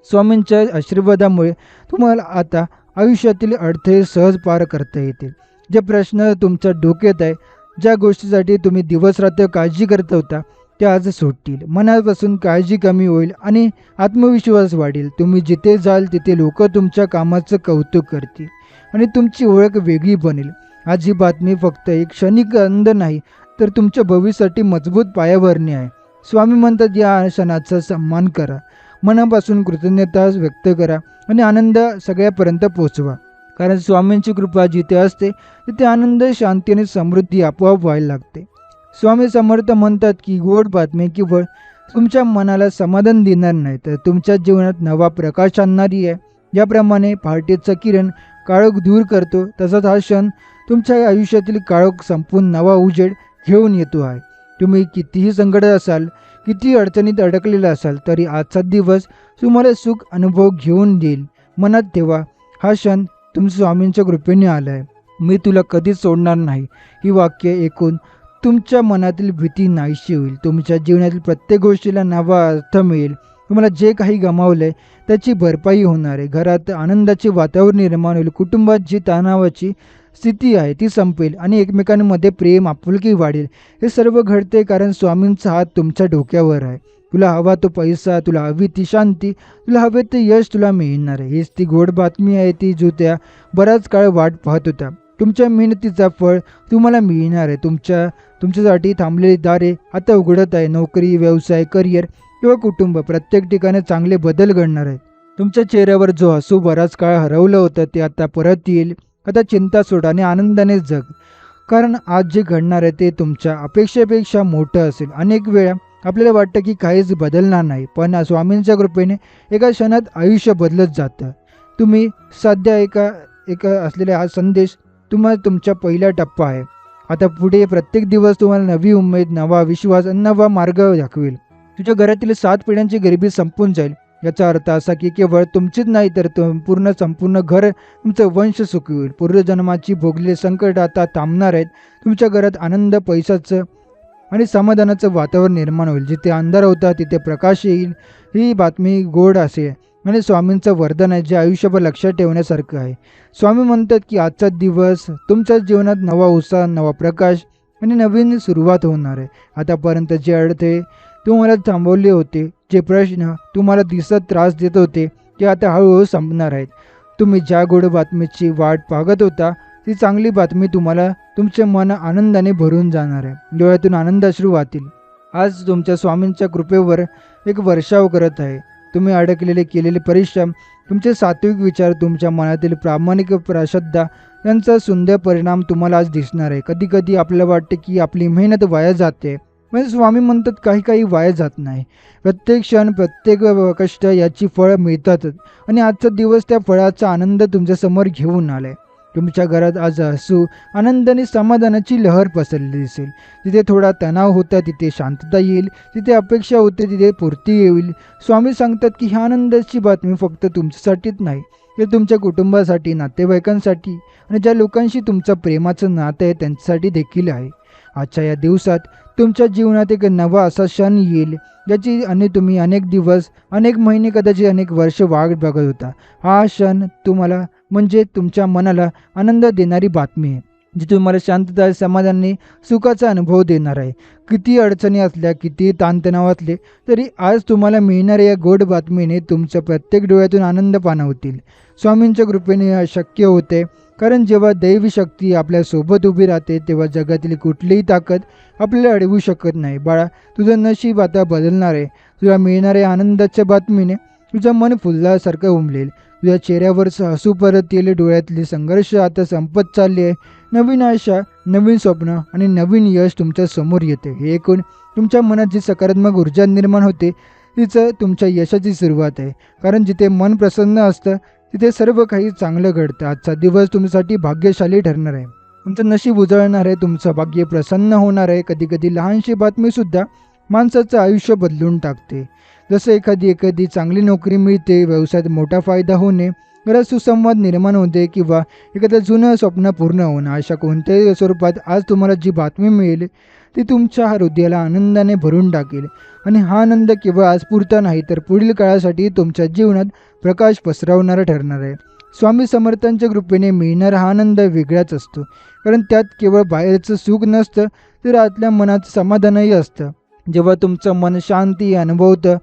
स्वामींच्या आशीर्वादामुळे तुम्हाला आता आयुष्यातील अडथळे सहज पार करता येतील. जे प्रश्न तुमच्या डोक्यात आहे, ज्या गोष्टीसाठी तुम्ही दिवसरात्र काळजी करत होता, त्या आज सुटतील. मनापासून काळजी कमी होईल आणि आत्मविश्वास वाढेल. तुम्ही जिथे जाल तिथे लोक तुमच्या कामाचं कौतुक करतील आणि तुमची ओळख वेगळी बनेल. आज ही बातमी फक्त एक क्षणिक आनंद नाही, तर तुमच्या भविष्यासाठी मजबूत पायाभरणी आहे. स्वामी म्हणतात, या क्षणाचा सन्मान करा, मनापासून कृतज्ञता व्यक्त करा आणि आनंद सगळ्यापर्यंत पोचवा. कारण स्वामींची कृपा जिथे असते तिथे आनंद, शांती आणि समृद्धी आपोआप व्हायला लागते. स्वामी समर्थ म्हणतात की गोड बातमी केवळ तुमच्या मनाला समाधान देणार नाही, तर तुमच्या जीवनात नवा प्रकाश आणणारी आहे. ज्याप्रमाणे पहाटेचा किरण काळोख दूर करतो, तसाच हा क्षण तुमच्या आयुष्यातील काळोख संपून नवा उजेड घेऊन येतो आहे. तुम्ही कितीही संकट असाल, किती अडचणीत अडकलेला असाल, तरी आजचा दिवस तुम्हाला सुख अनुभव घेऊन देईल. मनात ठेवा, हा क्षण तुमच्या स्वामींच्या कृपेने आला आहे. मी तुला कधीच सोडणार नाही. ही वाक्य ऐकून तुमच्या मनातील भीती नाहीशी होईल. तुमच्या जीवनातील प्रत्येक गोष्टीला नवा अर्थ मिळेल. तुम्हाला जे काही गमावलंय त्याची भरपाई होणार आहे. घरात आनंदाचे वातावरण निर्माण होईल. कुटुंबात जी तणावाची स्थिती आहे ती संपेल आणि एकमेकांमध्ये प्रेम आपुलकी वाढेल. हे सर्व घडते कारण स्वामींचा हात तुमच्या डोक्यावर आहे. तुला हवा तो पैसा, तुला हवी ती शांती, तुला हवे ते यश तुला मिळणार आहे. हीच ती गोड बातमी आहे ती जो त्या बराच काळ वाट पाहत होता. तुमच्या मेहनतीचा फळ तुम्हाला मिळणार आहे. तुमच्यासाठी थांबलेली दारे आता उघडत आहे. नोकरी, व्यवसाय, करिअर किंवा कुटुंब प्रत्येक ठिकाणी चांगले बदल घडणार आहेत. तुमच्या चेहऱ्यावर जो हसू बराच काळ हरवलं होतं ते आता परत येईल. आता चिंता सोडा आणि आनंदाने जग, कारण आज जे घडणार आहे ते तुमच्या अपेक्षेपेक्षा मोठं असेल. अनेक वेळा आपल्याला वाटतं की काहीच बदलणार नाही, पण स्वामींच्या कृपेने एका क्षणात आयुष्य बदलत जातं. तुम्ही सध्या एका असलेला हा संदेश तुमच्या पहिला टप्पा आहे. आता पुढे प्रत्येक दिवस तुम्हाला नवी उमेद, नवा विश्वास आणि नवा मार्ग दाखवेल. तुझ्या घरातील 7 पिढ्यांची गरिबी संपून जाईल. याचा अर्थ असा की केवळ तुमचीच नाही तर संपूर्ण घर, तुमचं वंश सुखी होईल. पूर्वजन्माची भोगलेले संकट आता थांबणार आहेत. तुमच्या घरात आनंद, पैशाचं आणि समाधानाचं वातावरण निर्माण होईल. जिथे अंधार होता तिथे प्रकाश येईल. ही बातमी गोड असेल आणि स्वामींचं वरदान आहे जे आयुष्यभर लक्षात ठेवण्यासारखं आहे. स्वामी म्हणतात की आजचा दिवस तुमच्या जीवनात नवा उत्साह, नवा प्रकाश आणि नवीन सुरुवात होणार आहे. आतापर्यंत जे अडथळे तुम्हाला थांबवले होते, जे प्रश्न तुम्हाला दिसत त्रास देत होते ते आता हळूहळू संपणार आहेत. तुम्ही ज्या गोड बातमीची वाट पाहत होता ती चांगली बातमी तुम्हाला तुमचे मन आनंदाने भरून जाणार आहे. डोळ्यातून आनंदाश्रू वाहतील. आज तुमच्या स्वामींच्या कृपेवर एक वर्षाव करत आहे. तुम्ही केलेले परिश्रम, तुमचे सात्विक विचार, तुमच्या मनातील प्रामाणिक श्रद्धा यांचा सुंदर परिणाम तुम्हाला आज दिसणार आहे. कधी कधी आपल्याला वाटते की आपली मेहनत वाया जाते, पण स्वामी म्हणतात काही वाया जात नाही. प्रत्येक क्षण, प्रत्येक कष्ट याची फळं मिळतातच आणि आजचा दिवस त्या फळाचा आनंद तुमच्यासमोर घेऊन आलाय. तुमच्या घरात आज हसू, आनंद आणि समाधानाची लहर पसरलेली दिसेल. जिथे थोडा तणाव होता तिथे शांतता येईल. जिथे अपेक्षा होते तिथे पूर्ती येईल. स्वामी सांगतात की ह्या आनंदाची बातमी फक्त तुमच्यासाठीच नाही, ते तुमच्या कुटुंबासाठी, नातेवाईकांसाठी आणि ज्या लोकांशी तुमचं प्रेमाचं नातं आहे त्यांच्यासाठी देखील आहे. आजच्या या दिवसात तुमच्या जीवनात एक नवा असा क्षण येईल ज्याची तुम्ही अनेक दिवस, अनेक महिने, कदाचित अनेक वर्ष वाट बघत होता. हा क्षण तुम्हाला म्हणजे तुमच्या मनाला आनंद देणारी बातमी आहे, जी तुम्हाला शांतता, समाधानाने सुखाचा अनुभव देणार आहे. किती अडचणी असल्या, किती ताणतणाव असले तरी आज तुम्हाला मिळणाऱ्या या गोड बातमीने तुमच्या प्रत्येक डोळ्यातून आनंद पाणवतील. स्वामींच्या कृपेने हे शक्य होते, कारण जेव्हा दैवी शक्ती आपल्यासोबत उभी राहते तेव्हा जगातील कुठलीही ताकद आपल्याला अडवू शकत नाही. बाळा, तुझं नशीब आता बदलणार आहे. तुला मिळणाऱ्या आनंदाच्या बातमीने तुझं मन फुलल्यासारखं उमलेल. तुझ्या चेहऱ्यावरचं हसू परत येईल. डोळ्यातली संघर्ष आता संपत चालली आहे. नवीन आशा, नवीन स्वप्न आणि नवीन यश तुमच्या समोर येते. हे ऐकून तुमच्या मनात जी सकारात्मक ऊर्जा निर्माण होते तिचं तुमच्या यशाची सुरुवात आहे. कारण जिथे मन प्रसन्न असतं तिथे सर्व काही चांगलं घडतं. आजचा दिवस तुमच्यासाठी भाग्यशाली ठरणार आहे. तुमचं नशीब उजळणार आहे. तुमचं भाग्य प्रसन्न होणार आहे. कधी कधी लहानशी बातमीसुद्धा माणसाचं आयुष्य बदलून टाकते. जसं एखादी चांगली नोकरी मिळते, व्यवसायात मोठा फायदा होणे, घरात सुसंवाद निर्माण होते किंवा एखादं जुनं स्वप्न पूर्ण होणं. अशा कोणत्याही स्वरूपात आज तुम्हाला जी बातमी मिळेल ती तुमच्या हृदयाला आनंदाने भरून टाकेल. आणि हा आनंद केवळ आज पुरता नाही तर पुढील काळासाठी तुमच्या जीवनात प्रकाश पसरवणारा ठरणार आहे. स्वामी समर्थांच्या कृपेने मिळणारा हा आनंद वेगळाच असतो, कारण त्यात केवळ बाहेरचं सुख नसतं तर आतल्या मनाचं समाधानही असतं. जेव्हा तुमचं मन शांती अनुभवतं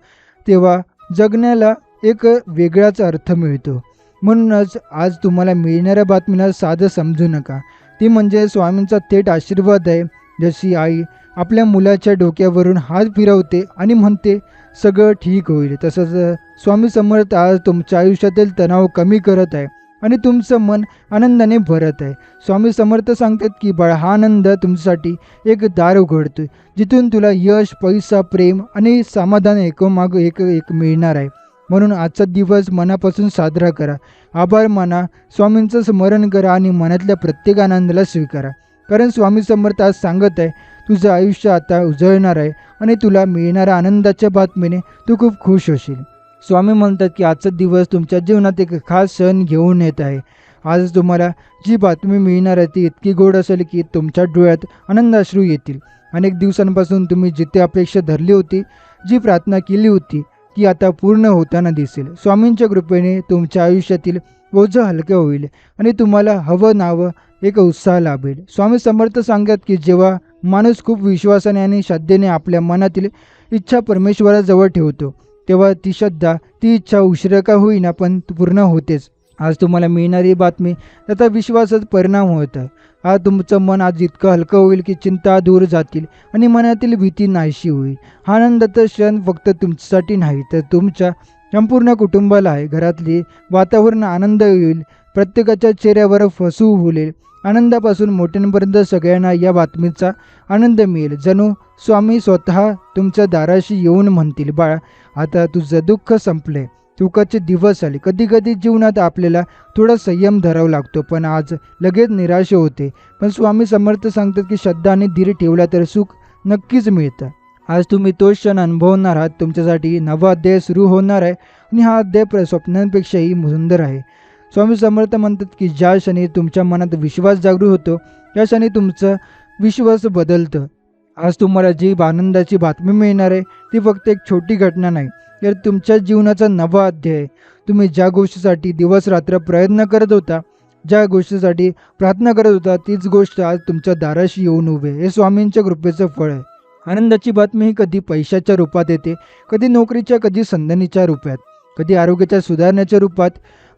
तेव्हा जगण्याला एक वेगळाच अर्थ मिळतो. म्हणूनच आज तुम्हाला मिळणाऱ्या बातमीला साधं समजू नका. ती म्हणजे स्वामींचा थेट आशीर्वाद आहे. जशी आई आपल्या मुलाच्या डोक्यावरून हात फिरवते आणि म्हणते सगळं ठीक होईल, तसंच स्वामी समर्थ आज तुमच्या आयुष्यातील तणाव कमी करत आहे आणि तुमचं मन आनंदाने भरत आहे. स्वामी समर्थ सांगतात की बाळा, हा आनंद तुमच्यासाठी एक दार उघडतो जिथून तुला यश, पैसा, प्रेम आणि समाधान एकोमाग एक मिळणार आहे. म्हणून आजचा दिवस मनापासून साजरा करा. आभार माना, स्वामींचं स्मरण करा आणि मनातल्या प्रत्येक आनंदाला स्वीकारा. कारण स्वामी समर्थ आज सांगत आहे तुझं आयुष्य आता उजळणार आहे आणि तुला मिळणाऱ्या आनंदाच्या बातमीने तू खूप खुश होशील. स्वामी म्हणतात की आजचा दिवस तुमच्या जीवनात एक खास क्षण घेऊन येत आहे. आज तुम्हाला जी बातमी मिळणार आहे ती इतकी गोड असेल की तुमच्या डोळ्यात आनंदाश्रू येतील. अनेक दिवसांपासून तुम्ही जिथे अपेक्षा धरली होती, जी प्रार्थना केली होती, ती आता पूर्ण होताना दिसेल. स्वामींच्या कृपेने तुमच्या आयुष्यातील ओझं हलकं होईल आणि तुम्हाला हवं नावं एक उत्साह लाभेल. स्वामी समर्थ सांगतात की जेव्हा माणूस खूप विश्वासाने आणि श्रद्धेने आपल्या मनातील इच्छा परमेश्वराजवळ ठेवतो, तेव्हा ती श्रद्धा, ती इच्छा उशिरा का होईना पण पूर्ण होतेच. आज तुम्हाला मिळणारी बातमी त्याचा विश्वासात परिणाम होत आहे. आज तुमचं मन आज इतकं हलकं होईल की चिंता दूर जातील आणि मनातील भीती नाहीशी होईल. हा आनंदाचा क्षण फक्त तुमच्यासाठी नाही तर तुमच्या संपूर्ण कुटुंबाला आहे. घरातली वातावरण आनंद होईल, प्रत्येकाच्या चेहऱ्यावर हसू फुलेल. आनंदापासून मोठ्यांपर्यंत सगळ्यांना या बातमीचा आनंद मिळेल. जणू स्वामी स्वतः तुमच्या दाराशी येऊन म्हणतील, बाळा, आता तुझं दुःख संपले, सुखाचे दिवस आले. कधी कधी जीवनात आपल्याला थोडा संयम धरावा लागतो, पण आज लगेच निराश होते. पण स्वामी समर्थ सांगतात की श्रद्धा आणि धीर ठेवला तर सुख नक्कीच मिळतं. आज तुम्ही तो क्षण अनुभवणार आहात. तुमच्यासाठी नवा अध्याय सुरू होणार आहे आणि हा अध्याय स्वप्नांपेक्षाही सुंदर आहे. स्वामी समर्थ म्हणतात की ज्या क्षणी तुमच्या मनात विश्वास जागृत होतो, त्या क्षणी तुमचा विश्वास बदलतं. आज तुम्हाला जी आनंदाची बातमी मिळणार आहे ती फक्त एक छोटी घटना नाही, तर तुमच्या जीवनाचा नवा अध्याय आहे. तुम्ही ज्या गोष्टीसाठी दिवस रात्र प्रयत्न करत होता, ज्या गोष्टीसाठी प्रार्थना करत होता, तीच गोष्ट आज तुमच्या दाराशी येऊन उभे. हे स्वामींच्या कृपेचं फळ आहे. आनंदाची बातमी ही कधी पैशाच्या रूपात येते, कधी नोकरीच्या, कधी संधानीच्या रूपात, कधी आरोग्याच्या सुधारण्याच्या रूपात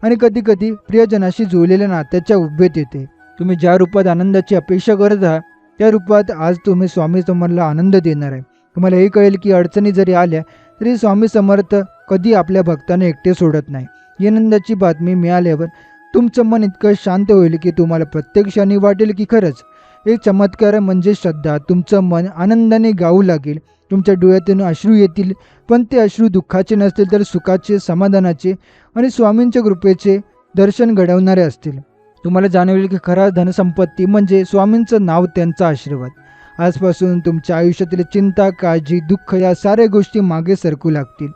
आणि कधी कधी प्रियजनाशी जुळलेल्या नात्याच्या उभेत येते. तुम्ही ज्या रूपात आनंदाची अपेक्षा करत आहात त्या रूपात आज तुम्ही स्वामी समर्थला आनंद देणार आहे. तुम्हाला हे कळेल की अडचणी जरी आल्या तरी स्वामी समर्थ कधी आपल्या भक्तांना एकटे सोडत नाही. ही आनंदाची बातमी मिळाल्यावर तुमचं मन इतकं शांत होईल की तुम्हाला प्रत्येक क्षणी वाटेल की खरंच एक चमत्कार म्हणजे श्रद्धा. तुमचं मन आनंदाने गाऊ लागेल, तुमच्या डोळ्यातून अश्रू येतील, पण ते अश्रू दुःखाचे नसतील तर सुखाचे, समाधानाचे आणि स्वामींच्या कृपेचे दर्शन घडवणारे असतील. तुम्हाला जाणवेल की खरा धनसंपत्ती म्हणजे स्वामींचं नाव, त्यांचा आशीर्वाद. आजपासून तुमच्या आयुष्यातील चिंता, काळजी, दुःख या साऱ्या गोष्टी मागे सरकू लागतील.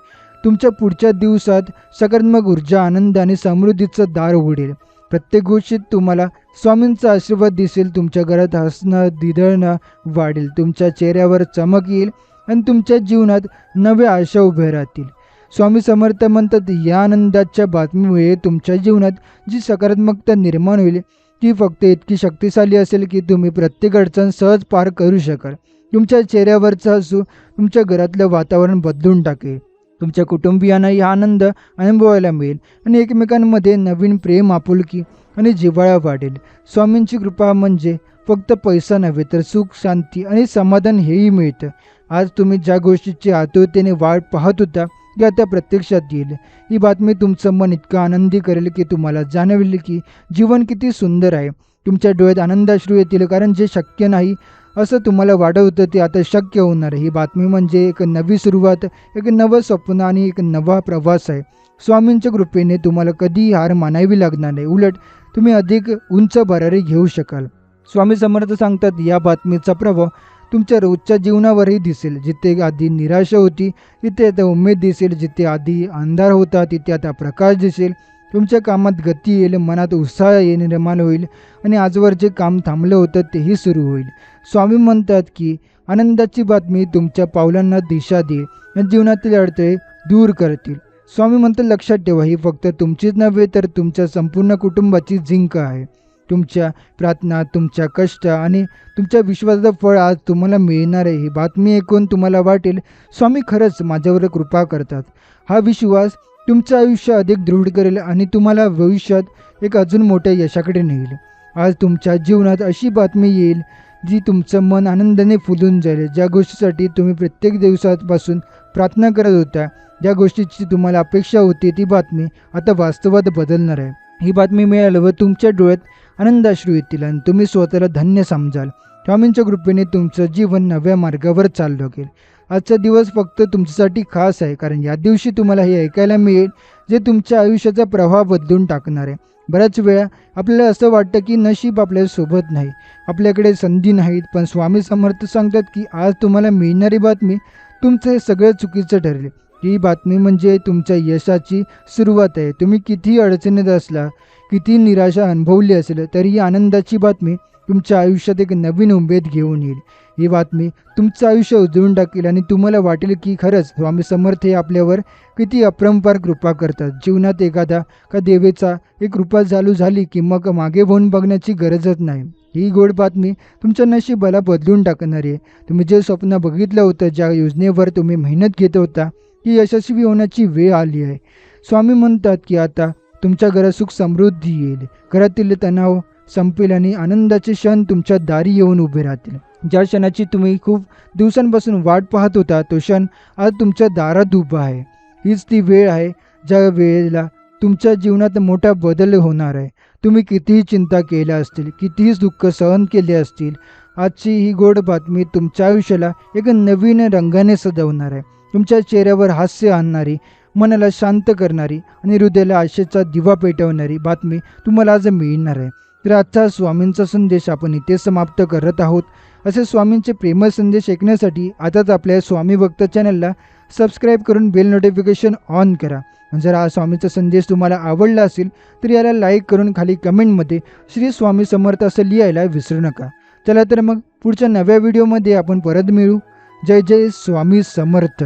तुमच्या पुढच्या दिवसात सकारात्मक ऊर्जा, आनंद आणि समृद्धीचं दार उघडेल. प्रत्येक गोष्टीत तुम्हाला स्वामींचा आशीर्वाद दिसेल. तुमच्या घरात हसणं, दिदळणं वाढेल, तुमच्या चेहऱ्यावर चमक येईल आणि तुमच्या जीवनात नव्या आशा उभ्या राहतील. स्वामी समर्थ म्हणतात, या आनंदाच्या बातमीमुळे तुमच्या जीवनात जी सकारात्मकता निर्माण होईल ती फक्त इतकी शक्तिशाली असेल की तुम्ही प्रत्येक अडचण सहज पार करू शकाल. तुमच्या चेहऱ्यावरचं हसू तुमच्या घरातलं वातावरण बदलून टाकेल. तुमच्या कुटुंबियांना हा आनंद अनुभवायला मिळेल आणि एकमेकांमध्ये नवीन प्रेम, आपुलकी आणि जिव्हाळा वाढेल. स्वामींची कृपा म्हणजे फक्त पैसा नव्हे तर सुख, शांती आणि समाधान हेही मिळतं. आज तुम्ही ज्या गोष्टीची आतुरतेने वाट पाहत होता ती आता प्रत्यक्षात येईल. ही बातमी तुमचं मन इतकं आनंदी करेल की तुम्हाला जाणवेल की जीवन किती सुंदर आहे. तुमच्या डोळ्यात आनंदाश्रू येतील, कारण जे शक्य नाही असं तुम्हाला वाटत होतं ते आता शक्य होणार आहे. ही बातमी म्हणजे एक नवी सुरुवात, एक नवं स्वप्न आणि एक नवा प्रवास आहे. स्वामींच्या कृपेने तुम्हाला कधीही हार मानावी लागणार नाही, उलट तुम्ही अधिक उंच भरारी घेऊ शकाल. स्वामी समर्थ सांगतात, या बातमीचा प्रभाव तुमच्या रोजच्या जीवनावरही दिसेल. जिथे आधी निराशा होती तिथे आता उमेद दिसेल, जिथे आधी अंधार होता तिथे आता प्रकाश दिसेल. तुमच्या कामात गती येईल, मनात उत्साह निर्माण होईल आणि आजवर जे काम थांबलं होतं तेही सुरू होईल. स्वामी म्हणतात की आनंदाची बातमी तुमच्या पावलांना दिशा देईल आणि जीवनातील अडथळे दूर करतील. स्वामी म्हणतात, लक्षात ठेवा, ही फक्त तुमचीच नव्हे तर तुमच्या संपूर्ण कुटुंबाची जिंक आहे. तुमच्या प्रार्थना, तुमच्या कष्ट आणि तुमच्या विश्वासाचं फळ आज तुम्हाला मिळणार आहे. ही बातमी ऐकून तुम्हाला वाटेल, स्वामी खरंच माझ्यावर कृपा करतात. हा विश्वास तुमचं आयुष्य अधिक दृढ करेल आणि तुम्हाला भविष्यात एक अजून मोठ्या यशाकडे नेईल. आज तुमच्या जीवनात अशी बातमी येईल जी तुमचं मन आनंदाने फुलून जाईल. ज्या गोष्टीसाठी तुम्ही प्रत्येक दिवसापासून प्रार्थना करत होता, ज्या गोष्टीची तुम्हाला अपेक्षा होती, ती बातमी आता वास्तवात बदलणार आहे. ही बातमी मिळाल्यावर तुमच्या डोळ्यात आनंदाश्रू येतील आणि तुम्ही स्वतःला धन्य समजाल. स्वामींच्या कृपेने तुमचं जीवन नव्या मार्गावर चालू लागेल. आजचा दिवस फक्त तुमच्यासाठी खास आहे, कारण या दिवशी तुम्हाला हे ऐकायला मिळेल जे तुमच्या आयुष्याचा प्रवाह बदलून टाकणार आहे. बऱ्याच वेळा आपल्याला असं वाटतं की नशीब आपल्यासोबत नाही, आपल्याकडे संधी नाहीत, पण स्वामी समर्थ सांगतात की आज तुम्हाला मिळणारी बातमी तुमचं हे सगळं चुकीचं ठरेल. ही बातमी म्हणजे तुमच्या यशाची सुरुवात आहे. तुम्ही कितीही अडचणीत असला, किती निराशा अनुभवली असेल, तरी ही आनंदाची बातमी तुमच्या आयुष्यात एक नवीन उमेद घेऊन येईल. ही बातमी तुमचं आयुष्य उजळून टाकेल आणि तुम्हाला वाटेल की खरंच स्वामी समर्थ हे आपल्यावर किती अपरंपार कृपा करतात. जीवनात एखादा का देवीचा एक कृपा चालू झाली की मग मागे वळून बघण्याची गरजच नाही. ही गोड बातमी तुमच्या नशिबाला बदलून टाकणारी आहे. तुम्ही जे स्वप्न बघितलं होतं, ज्या योजनेवर तुम्ही मेहनत घेत होता, ती यशस्वी होण्याची वेळ आली आहे. स्वामी म्हणतात की आता तुमच्या घरात सुख समृद्धी येईल, घरातील तणाव संपेल आणि आनंदाचे क्षण तुमच्या दारी येऊन उभे राहतील. ज्या क्षणाची तुम्ही खूप दिवसांपासून वाट पाहत होता, तो क्षण आज तुमच्या दारात उभा आहे. हीच ती वेळ आहे ज्या वेळेला तुमच्या जीवनात मोठा बदल होणार आहे. तुम्ही कितीही चिंता केल्या असतील, कितीही दुःख सहन केले असतील, आजची ही गोड बातमी तुमच्या आयुष्याला एक नवीन रंगाने सजवणार आहे. तुमच्या चेहऱ्यावर हास्य आणणारी, मनाला शांत करणारी आणि हृदयाला आशेचा दिवा पेटवणारी बातमी तुम्हाला आज मिळणार आहे. तर आजचा स्वामींचा संदेश आपण इथे समाप्त करत आहोत. असे स्वामींचे प्रेमळ संदेश ऐकण्यासाठी आताच आपल्या स्वामी भक्त चॅनलला सबस्क्राईब करून बेल नोटिफिकेशन ऑन करा. जर हा स्वामीचा संदेश तुम्हाला आवडला असेल तर याला लाईक करून खाली कमेंटमध्ये श्री स्वामी समर्थ असं लिहायला विसरू नका. चला तर मग पुढच्या नव्या व्हिडिओमध्ये आपण परत मिळू. जय जय स्वामी समर्थ.